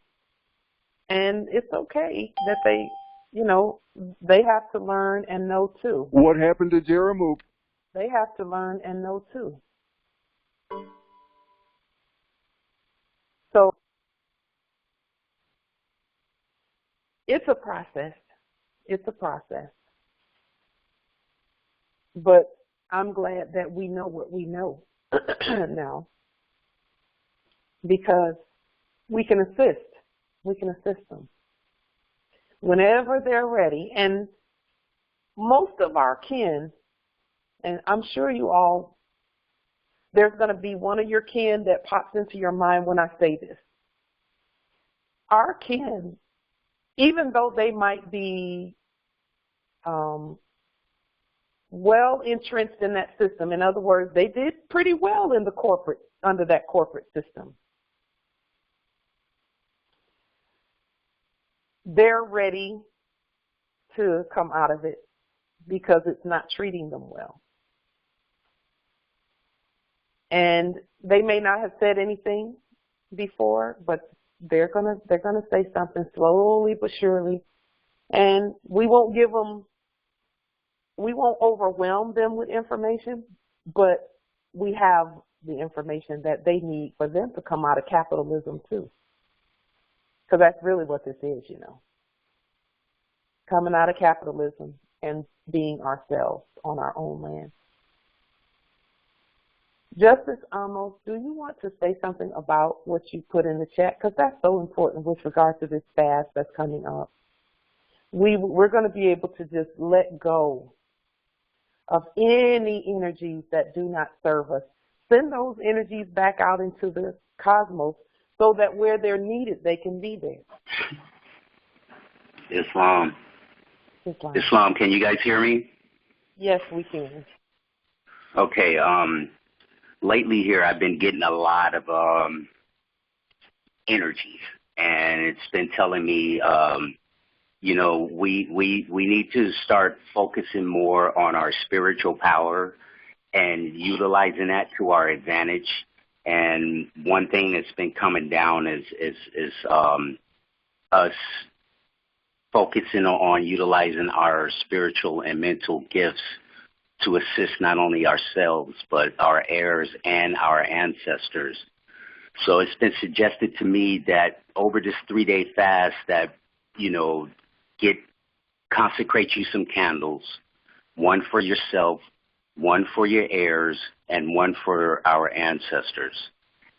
And it's okay that they have to learn and know too. What happened to Jeramoop? They have to learn and know too. So it's a process. It's a process. But I'm glad that we know what we know now. Because we can assist. We can assist them. Whenever they're ready. And most of our kin, and I'm sure you all, there's going to be one of your kin that pops into your mind when I say this. Our kin, even though they might be well entrenched in that system, in other words, they did pretty well in under that corporate system. They're ready to come out of it because it's not treating them well. And they may not have said anything before, but they're gonna say something slowly but surely. And we won't overwhelm them with information, but we have the information that they need for them to come out of capitalism too. Because that's really what this is, coming out of capitalism and being ourselves on our own land. Justice Amos, do you want to say something about what you put in the chat? Because that's so important with regard to this fast that's coming up. We're going to be able to just let go of any energies that do not serve us. Send those energies back out into the cosmos so that where they're needed, they can be there. Islam, can you guys hear me? Yes, we can. Okay, lately here I've been getting a lot of energies, and it's been telling me, we need to start focusing more on our spiritual power and utilizing that to our advantage. And one thing that's been coming down is us focusing on utilizing our spiritual and mental gifts to assist not only ourselves, but our heirs and our ancestors. So it's been suggested to me that over this 3-day fast that, consecrate you some candles, one for yourself, one for your heirs, and one for our ancestors.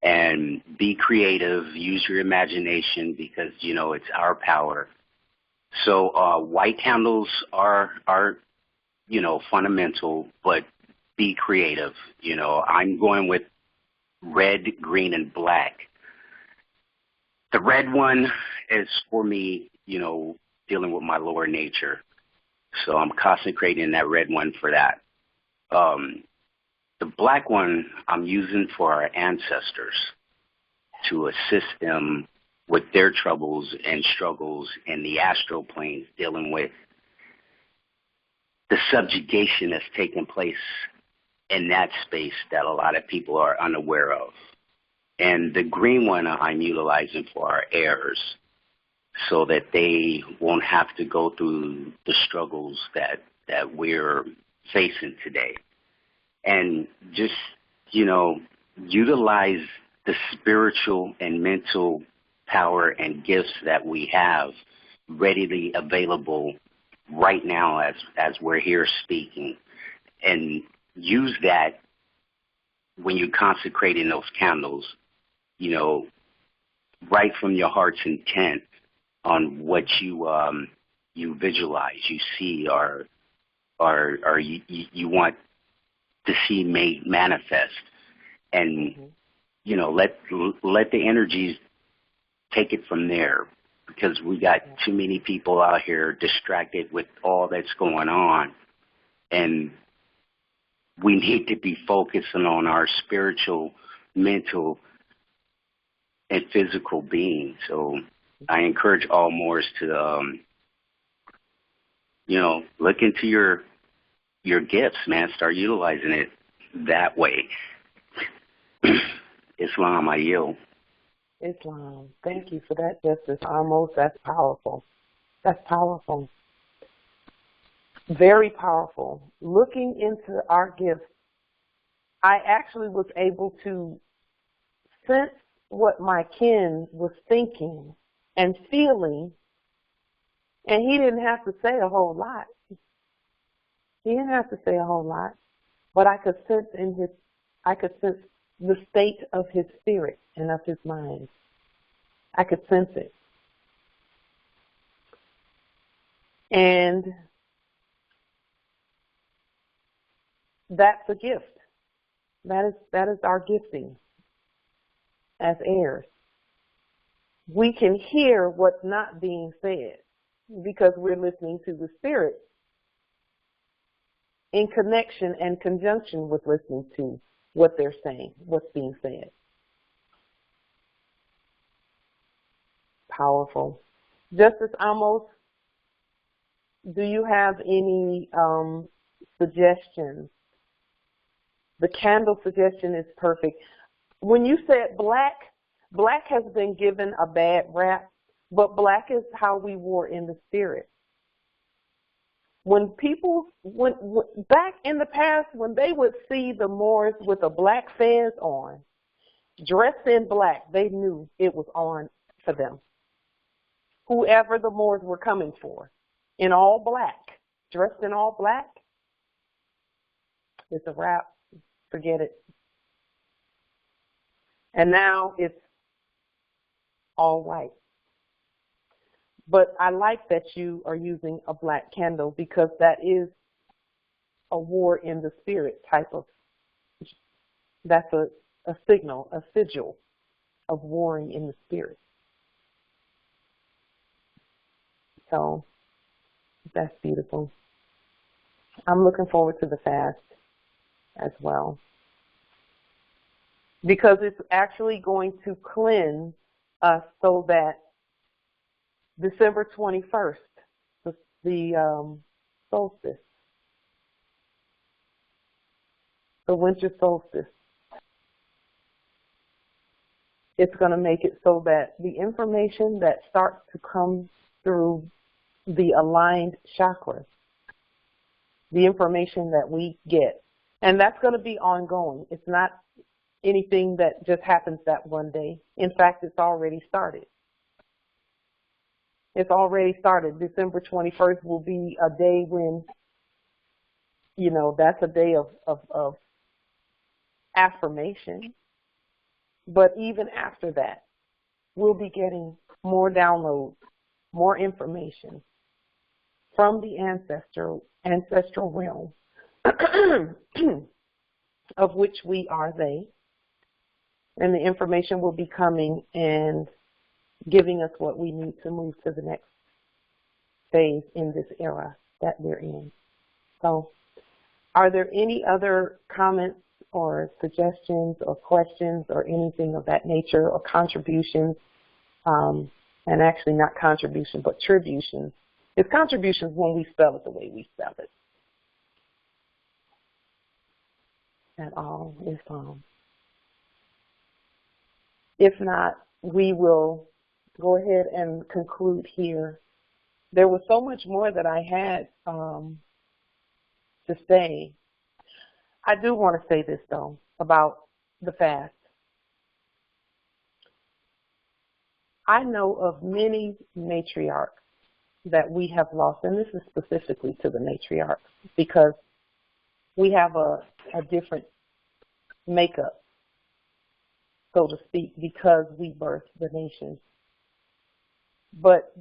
And be creative, use your imagination because, it's our power. So white candles are fundamental, but be creative. I'm going with red, green, and black. The red one is for me, dealing with my lower nature. So I'm consecrating that red one for that. The black one I'm using for our ancestors to assist them with their troubles and struggles in the astral planes, dealing with the subjugation that's taking place in that space that a lot of people are unaware of. And the green one I'm utilizing for our heirs so that they won't have to go through the struggles that we're facing today. And just, utilize the spiritual and mental power and gifts that we have readily available right now as we're here speaking. And use that when you're consecrating those candles, right from your heart's intent on what you visualize, you see, or you want to see made manifest, and let the energies take it from there, because we got too many people out here distracted with all that's going on, and we need to be focusing on our spiritual, mental, and physical being. So I encourage all Moors to, look into your gifts, man. Start utilizing it that way. Islam, I yield. Islam. Thank you for that, Justice Amos. That's powerful. That's powerful. Very powerful. Looking into our gifts, I actually was able to sense what my kin was thinking and feeling, and he didn't have to say a whole lot. He didn't have to say a whole lot, but I could sense the state of his spirit and of his mind. I could sense it. And that's a gift. That is our gifting as heirs. We can hear what's not being said because we're listening to the spirit in connection and conjunction with listening to what they're saying, what's being said. Powerful. Justice Amos, do you have any suggestions? The candle suggestion is perfect. When you said black has been given a bad rap, but black is how we wore in the spirit. When people, back in the past, when they would see the Moors with a black fez on, dressed in black, they knew it was on for them. Whoever the Moors were coming for, in all black, dressed in all black, it's a wrap. Forget it. And now it's all white. But I like that you are using a black candle because that is a war in the spirit type of, that's a signal, a sigil of warring in the spirit. So that's beautiful. I'm looking forward to the fast as well, because it's actually going to cleanse us so that December 21st, the solstice, the winter solstice, it's going to make it so that the information that starts to come through the aligned chakras, the information that we get. And that's going to be ongoing. It's not anything that just happens that one day. In fact, it's already started. It's already started. December 21st will be a day when, you know, that's a day of affirmation. But even after that, we'll be getting more downloads, more information from the ancestral realm, of which we are they. And the information will be coming and giving us what we need to move to the next phase in this era that we're in. So, are there any other comments or suggestions or questions or anything of that nature, or contributions? And actually not contribution, but tributions. It's contributions when we spell it the way we spell it. At all is if not, we will go ahead and conclude here. There was so much more that I had to say. I do want to say this, though, about the fast. I know of many matriarchs that we have lost, and this is specifically to the matriarchs, because we have a different makeup, so to speak, because we birthed the nation. But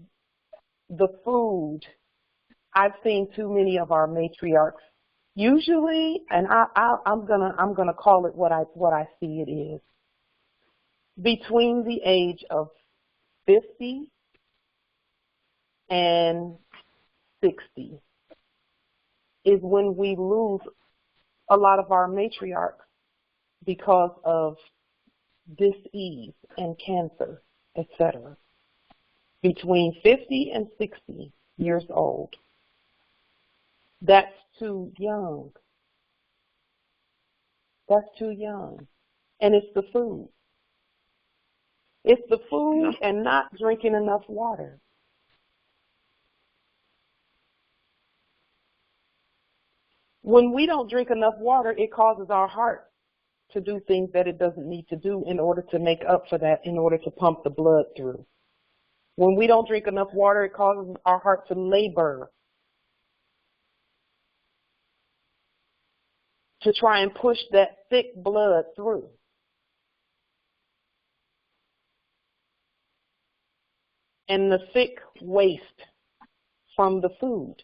the food, I've seen too many of our matriarchs, usually, and I'm gonna call it what I see it is, between the age of 50 and 60 is when we lose a lot of our matriarchs because of dis-ease and cancer, etc. Between 50 and 60 years old. That's too young. That's too young. And it's the food. It's the food and not drinking enough water. When we don't drink enough water, it causes our heart to do things that it doesn't need to do in order to make up for that, in order to pump the blood through. When we don't drink enough water, it causes our heart to labor, to try and push that thick blood through. And the thick waste from the food.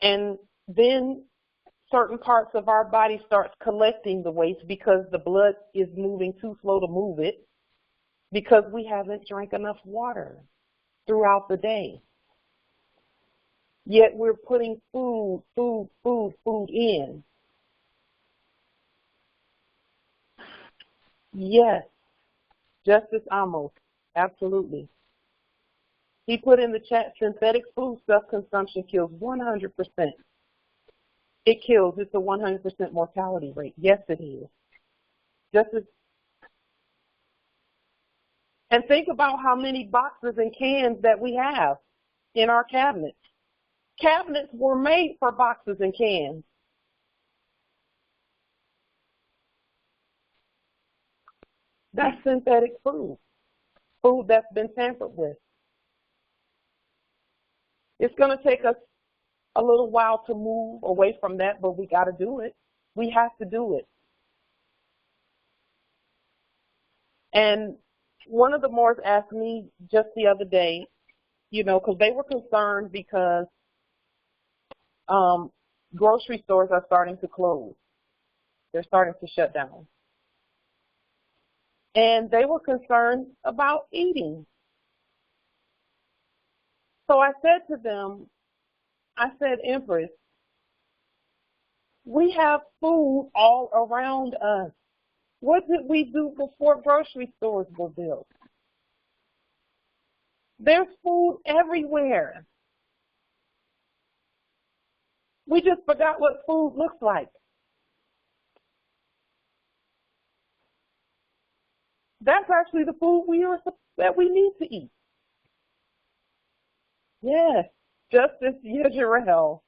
And then certain parts of our body starts collecting the waste because the blood is moving too slow to move it, because we haven't drank enough water throughout the day. Yet we're putting food in. Yes, Justice Amos, absolutely. He put in the chat, synthetic food self-consumption kills 100%. It kills. It's a 100% mortality rate. Yes, it is. And think about how many boxes and cans that we have in our cabinets. Cabinets were made for boxes and cans. That's synthetic food. Food that's been tampered with. It's going to take us a little while to move away from that, but we got to do it. We have to do it. And one of the Moors asked me just the other day, you know, because they were concerned because grocery stores are starting to close. They're starting to shut down. And they were concerned about eating. So I said to them, I said, Empress, we have food all around us. What did we do before grocery stores were built? There's food everywhere. We just forgot what food looks like. That's actually the food that we need to eat. Yes, Justice Yisrael.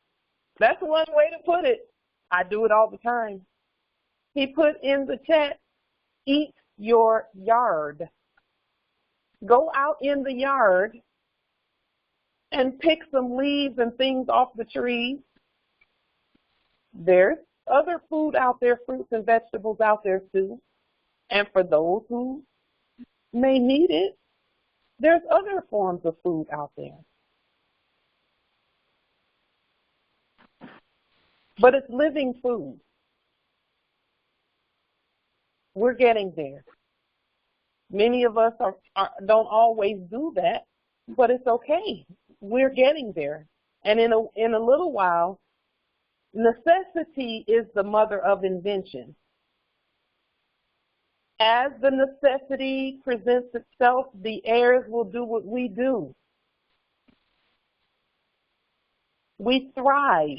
That's one way to put it. I do it all the time. He put in the chat, eat your yard. Go out in the yard and pick some leaves and things off the trees. There's other food out there, fruits and vegetables out there too. And for those who may need it, there's other forms of food out there. But it's living food. We're getting there. Many of us don't always do that, but it's okay. We're getting there. And in a little while, necessity is the mother of invention. As the necessity presents itself, the heirs will do what we do. We thrive.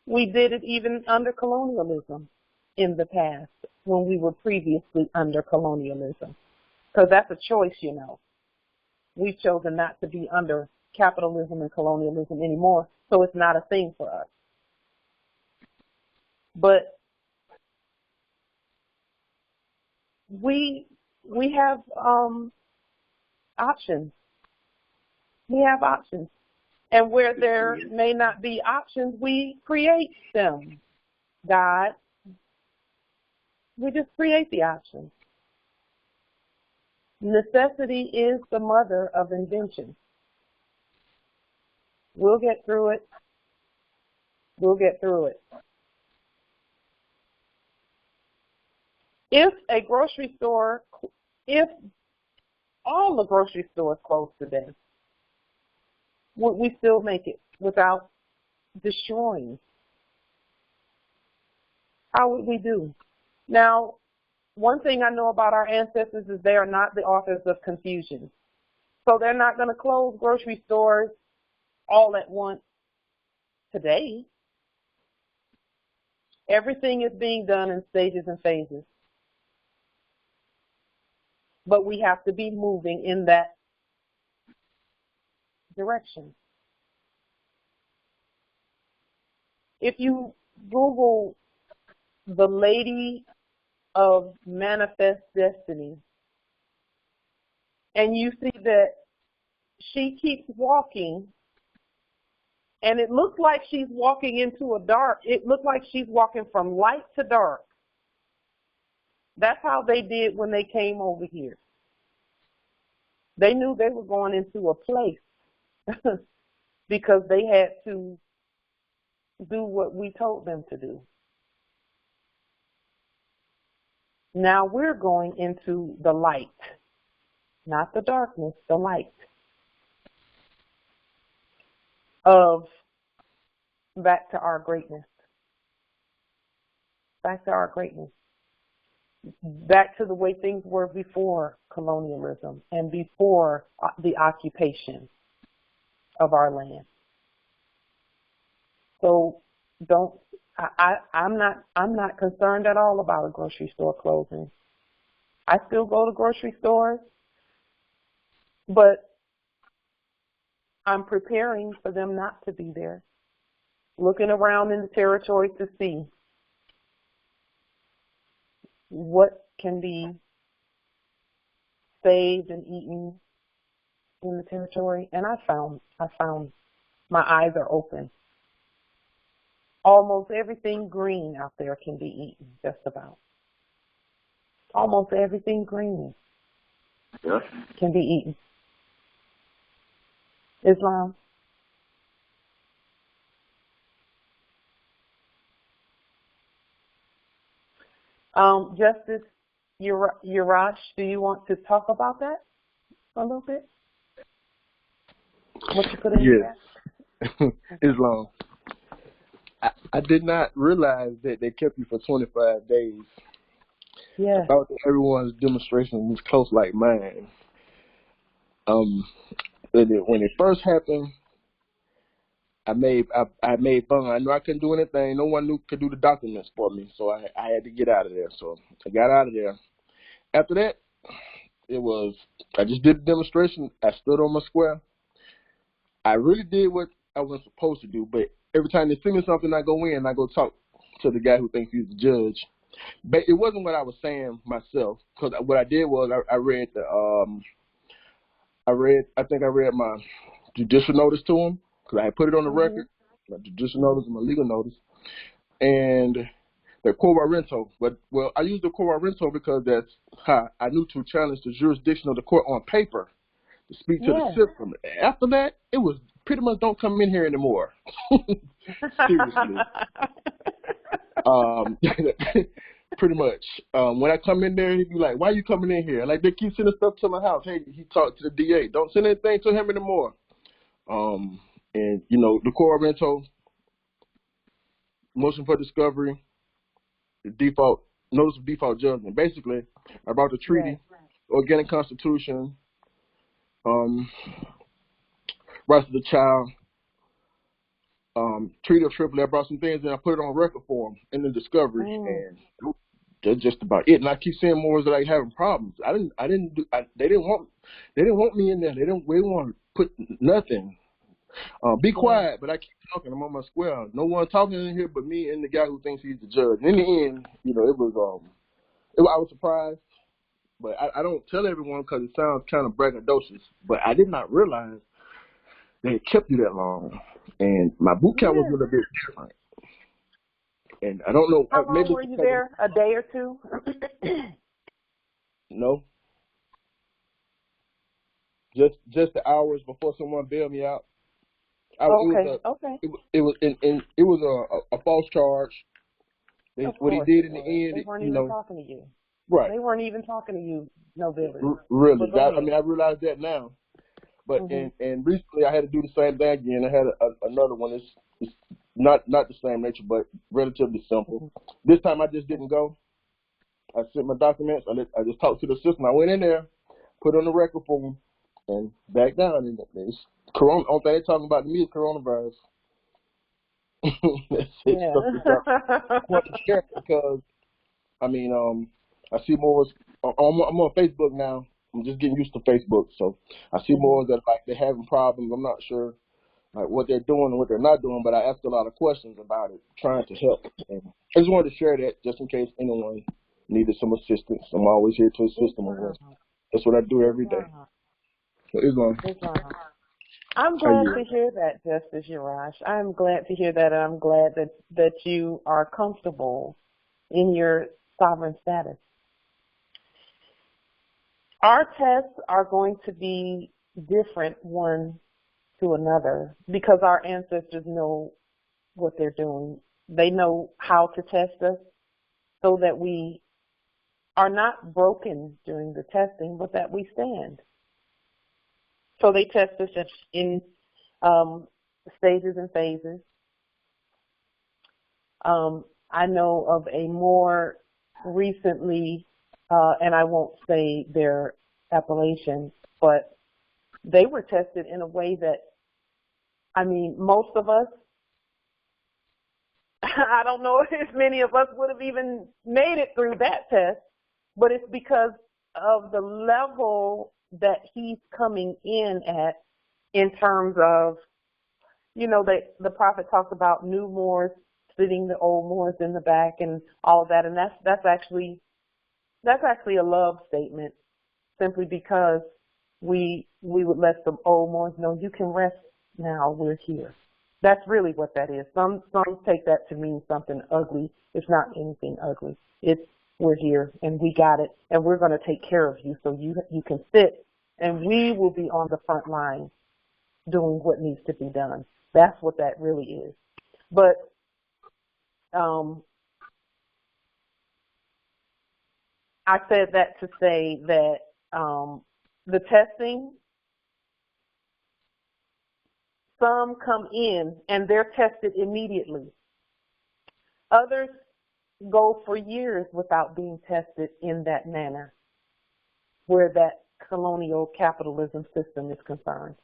We did it even under colonialism in the past, when we were previously under colonialism. Because that's a choice, you know. We've chosen not to be under capitalism and colonialism anymore, so it's not a thing for us. But we have options. We have options. And where there may not be options, we create them. God, we just create the options. Necessity is the mother of invention. We'll get through it. We'll get through it. If all the grocery stores closed today, would we still make it without destroying? How would we do? Now, one thing I know about our ancestors is they are not the authors of confusion. So they're not going to close grocery stores all at once today. Everything is being done in stages and phases. But we have to be moving in that direction. If you Google the Lady of Manifest Destiny, and you see that she keeps walking, and it looks like she's walking into a dark, it looks like she's walking from light to dark. That's how they did when they came over here. They knew they were going into a place because they had to do what we told them to do. Now we're going into the light, not the darkness, the light of back to our greatness. Back to our greatness. Back to the way things were before colonialism and before the occupation of our land. So I'm not concerned at all about a grocery store closing. I still go to grocery stores, but I'm preparing for them not to be there. Looking around in the territory to see what can be saved and eaten in the territory, and I found my eyes are open. Almost everything green out there can be eaten, just about. Almost everything green can be eaten. Islam. Justice Yarash, do you want to talk about that a little bit? What you put in Yes. Islam. I did not realize that they kept you for 25 days. Yeah. I thought that everyone's demonstration was close like mine. When it first happened, I made fun. I knew I couldn't do anything. No one could do the documents for me, so I had to get out of there. So I got out of there. After that, I just did the demonstration. I stood on my square. I really did what I was supposed to do, but every time they send me something, I go in, I go talk to the guy who thinks he's the judge. But it wasn't what I was saying myself, because what I did was I read my judicial notice to him, because I had put it on the record, my judicial notice and my legal notice, and the quo warranto. But well, I used the quo warranto because that's how I knew to challenge the jurisdiction of the court on paper to speak to the system. After that, it was pretty much don't come in here anymore. Seriously. Pretty much. When I come in there, he'd be like, why are you coming in here? Like, they keep sending stuff to my house. Hey, he talked to the DA. Don't send anything to him anymore. And, you know, the quo warranto, motion for discovery, the default, notice of default judgment. Basically, I brought the treaty, organic constitution, rights of the child, treaty of Tripoli. I brought some things and I put it on record for them in the discovery, and that's just about it. And I keep seeing more that I having problems. They didn't want me in there. They didn't want to put nothing. Be quiet, but I keep talking. I'm on my square. No one talking in here but me and the guy who thinks he's the judge. And in the end, you know, I was surprised, but I don't tell everyone because it sounds kind of braggadocious. But I did not realize they kept you that long, and my boot camp was a little bit different. And I don't know. How long were you there? A day or two? No. Just the hours before someone bailed me out. It was a false charge. What he did in the end, they weren't even talking to you. Right. They weren't even talking to you. No, Billy. Really? I realize that now. But and recently I had to do the same thing again. I had another one. It's not the same nature, but relatively simple. This time I just didn't go. I sent my documents. I just talked to the system. I went in there, put on the record for them, and back down. And it's corona. Only thing they're talking about to me is coronavirus. That's it. Because I mean, I see more. I'm on Facebook now. I'm just getting used to Facebook, so I see more that like they're having problems. I'm not sure like what they're doing and what they're not doing, but I asked a lot of questions about it, trying to help. And I just wanted to share that just in case anyone needed some assistance. I'm always here to assist them. That's what I do every day. So Islam. I'm glad to hear that, Justice Yarash. I'm glad to hear that, and I'm glad that you are comfortable in your sovereign status. Our tests are going to be different one to another because our ancestors know what they're doing. They know how to test us so that we are not broken during the testing, but that we stand. So they test us in stages and phases. I know of a more recently, and I won't say their appellation, but they were tested in a way that, I mean, most of us, I don't know if many of us would have even made it through that test, but it's because of the level that he's coming in at in terms of, you know, the prophet talks about new Moors sitting the old Moors in the back and all of that, and that's actually a love statement, simply because we would let the old Moors know you can rest now, we're here. That's really what that is. Some take that to mean something ugly. It's not anything ugly. It's we're here and we got it and we're going to take care of you so you can sit and we will be on the front line doing what needs to be done. That's what that really is. But I said that to say that the testing, some come in and they're tested immediately. Others go for years without being tested in that manner, where that colonial capitalism system is concerned.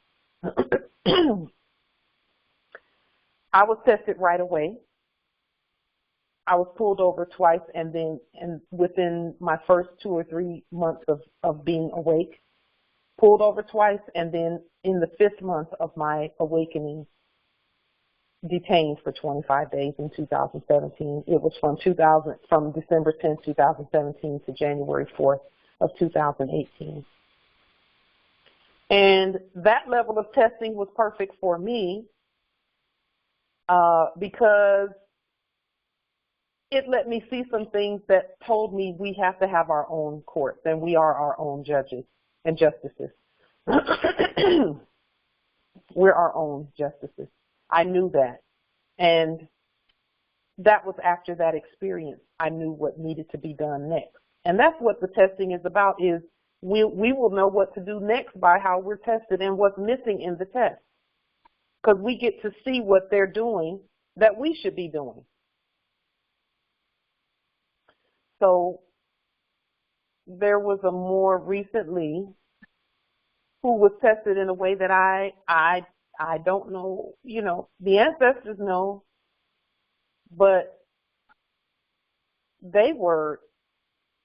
I was tested right away. I was pulled over twice, and within my first 2 or 3 months of being awake, pulled over twice, and then in the 5th month of my awakening, detained for 25 days in 2017. It was from December 10th, 2017 to January 4th of 2018. And that level of testing was perfect for me because it let me see some things that told me we have to have our own courts and we are our own judges and justices. We're our own justices. I knew that. And that was after that experience. I knew what needed to be done next. And that's what the testing is about, is we will know what to do next by how we're tested and what's missing in the test. Because we get to see what they're doing that we should be doing. So there was a more recently who was tested in a way that I don't know, you know, the ancestors know, but they were,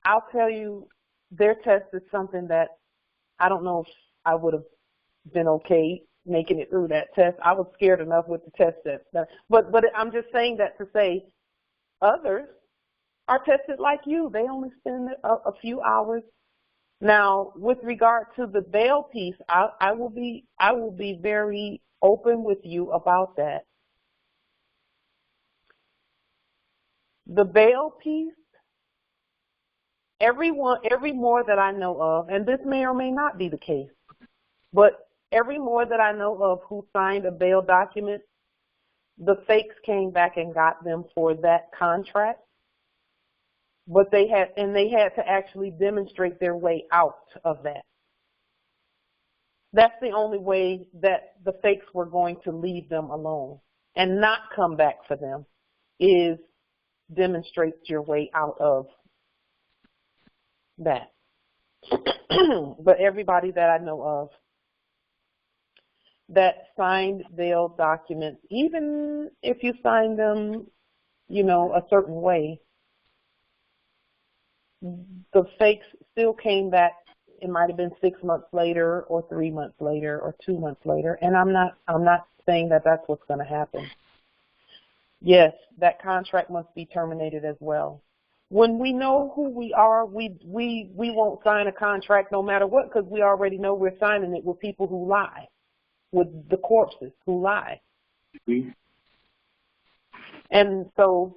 I'll tell you, their test is something that I don't know if I would have been okay making it through that test. I was scared enough with the test but I'm just saying that to say others are tested like you. They only spend a few hours. Now, with regard to the veil piece, I will be very open with you about that. The veil piece, every more that I know of, and this may or may not be the case, but every more that I know of who signed a bail document, the fakes came back and got them for that contract. But they had to actually demonstrate their way out of that. That's the only way that the fakes were going to leave them alone and not come back for them, is demonstrate your way out of that. But everybody that I know of that signed bail documents, even if you signed them, you know, a certain way, the fakes still came back. It might have been 6 months later or 3 months later or 2 months later. And I'm not saying that that's what's going to happen. Yes, that contract must be terminated as well. When we know who we are, we won't sign a contract no matter what, because we already know we're signing it with people who lie, with the corpses who lie. Mm-hmm. And so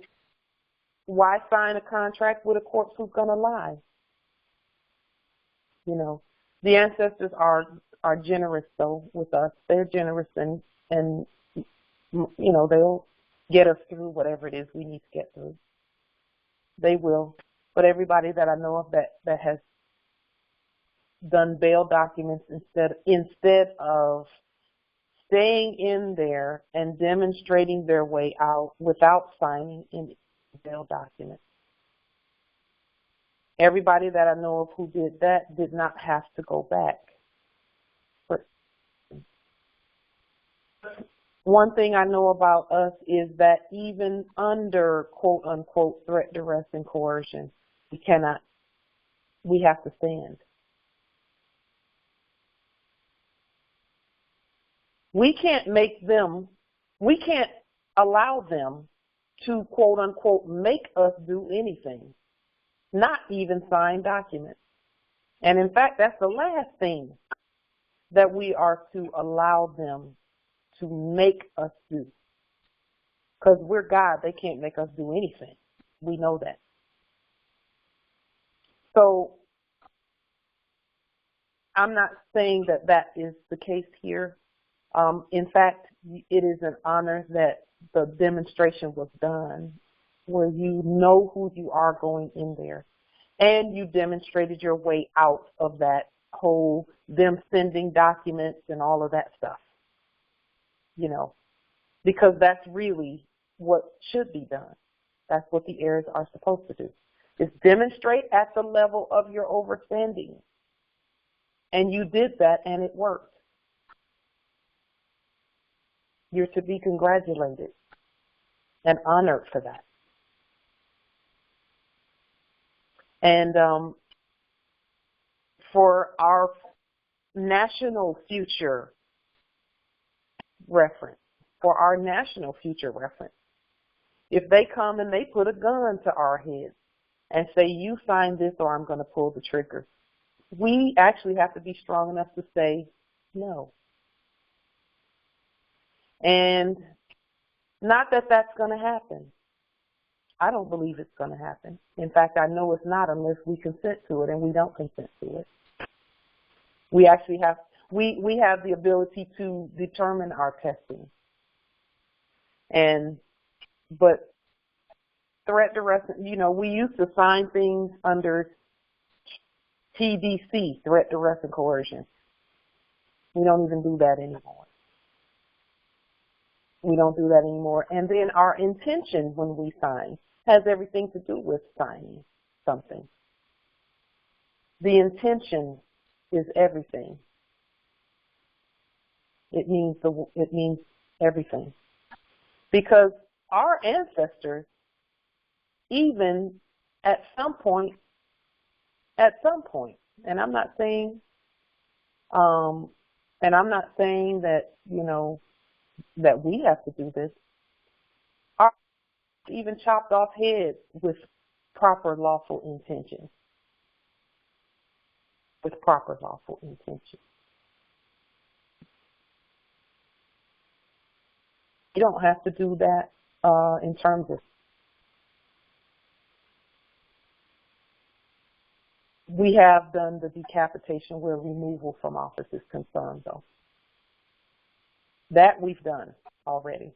why sign a contract with a corpse who's going to lie? You know, the ancestors are generous, though, with us. They're generous, and you know, they'll get us through whatever it is we need to get through. They will. But everybody that I know of that has done bail documents instead of staying in there and demonstrating their way out without signing any bail documents. Everybody that I know of who did that did not have to go back. But one thing I know about us is that even under quote unquote threat, duress, and coercion, we have to stand. We can't allow them to quote unquote make us do anything, not even sign documents. And in fact, that's the last thing that we are to allow them to make us do. Because we're God, they can't make us do anything. We know that. So I'm not saying that that is the case here. In fact, it is an honor that the demonstration was done, where you know who you are going in there, and you demonstrated your way out of that whole them sending documents and all of that stuff, you know, because that's really what should be done. That's what the heirs are supposed to do, is demonstrate at the level of your overstanding. And you did that, and it worked. You're to be congratulated and honored for that. And national future reference, for our national future reference. If they come and they put a gun to our heads and say, you sign this or I'm going to pull the trigger, we actually have to be strong enough to say no. And not that that's going to happen. I don't believe it's going to happen. In fact, I know it's not unless we consent to it, and we don't consent to it. We actually have, we have the ability to determine our testing. But threat, duress, we used to sign things under TDC, threat, duress, and coercion. We don't even do that anymore. We don't do that anymore. And then our intention when we sign has everything to do with signing something. The intention is everything. It means everything. Because our ancestors, even at some point, and I'm not saying that, that we have to do this, our even chopped off heads with proper lawful intention. With proper lawful intention. You don't have to do that in terms of, we have done the decapitation where removal from office is concerned, though. That we've done already.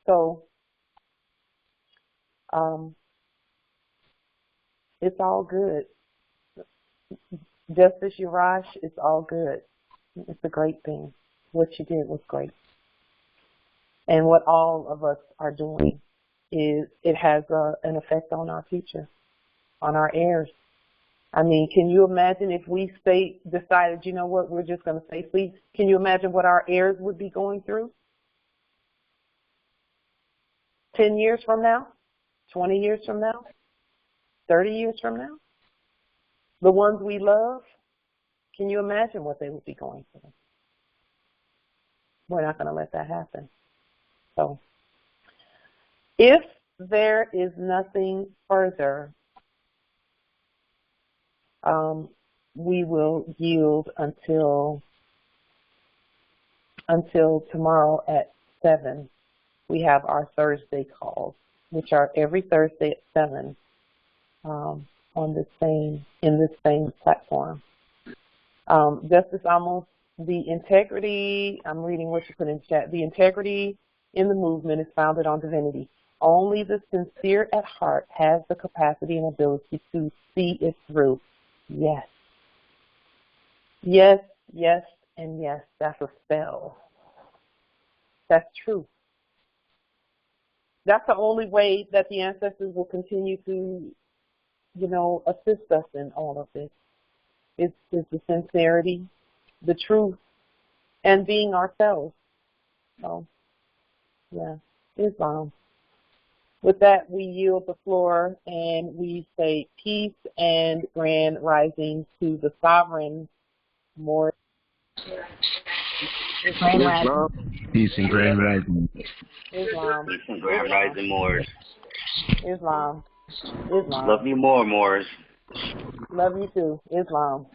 So, it's all good. Justice Urash, it's all good. It's a great thing. What you did was great. And what all of us are doing is it has an effect on our future, on our heirs. I mean, can you imagine if we decided, you know what, we're just going to say sleep? Can you imagine what our heirs would be going through? 10 years from now? 20 years from now? 30 years from now? The ones we love? Can you imagine what they would be going through? We're not going to let that happen. So, if there is nothing further, we will yield until tomorrow at 7. We have our Thursday calls, which are every Thursday at 7 in this same platform. Justice Amos, the integrity, I'm reading what you put in chat, the integrity in the movement is founded on divinity. Only the sincere at heart has the capacity and ability to see it through. Yes. Yes, yes, and yes. That's a spell. That's true. That's the only way that the ancestors will continue to, assist us in all of this. Is the sincerity, the truth, and being ourselves. So, yeah, Islam. With that, we yield the floor and we say peace and grand rising to the sovereign Moors. Grand rising. Peace and grand rising. Islam. Peace and grand rising, Moors. Islam. Islam. Love you more, Moors. Love you too. Islam.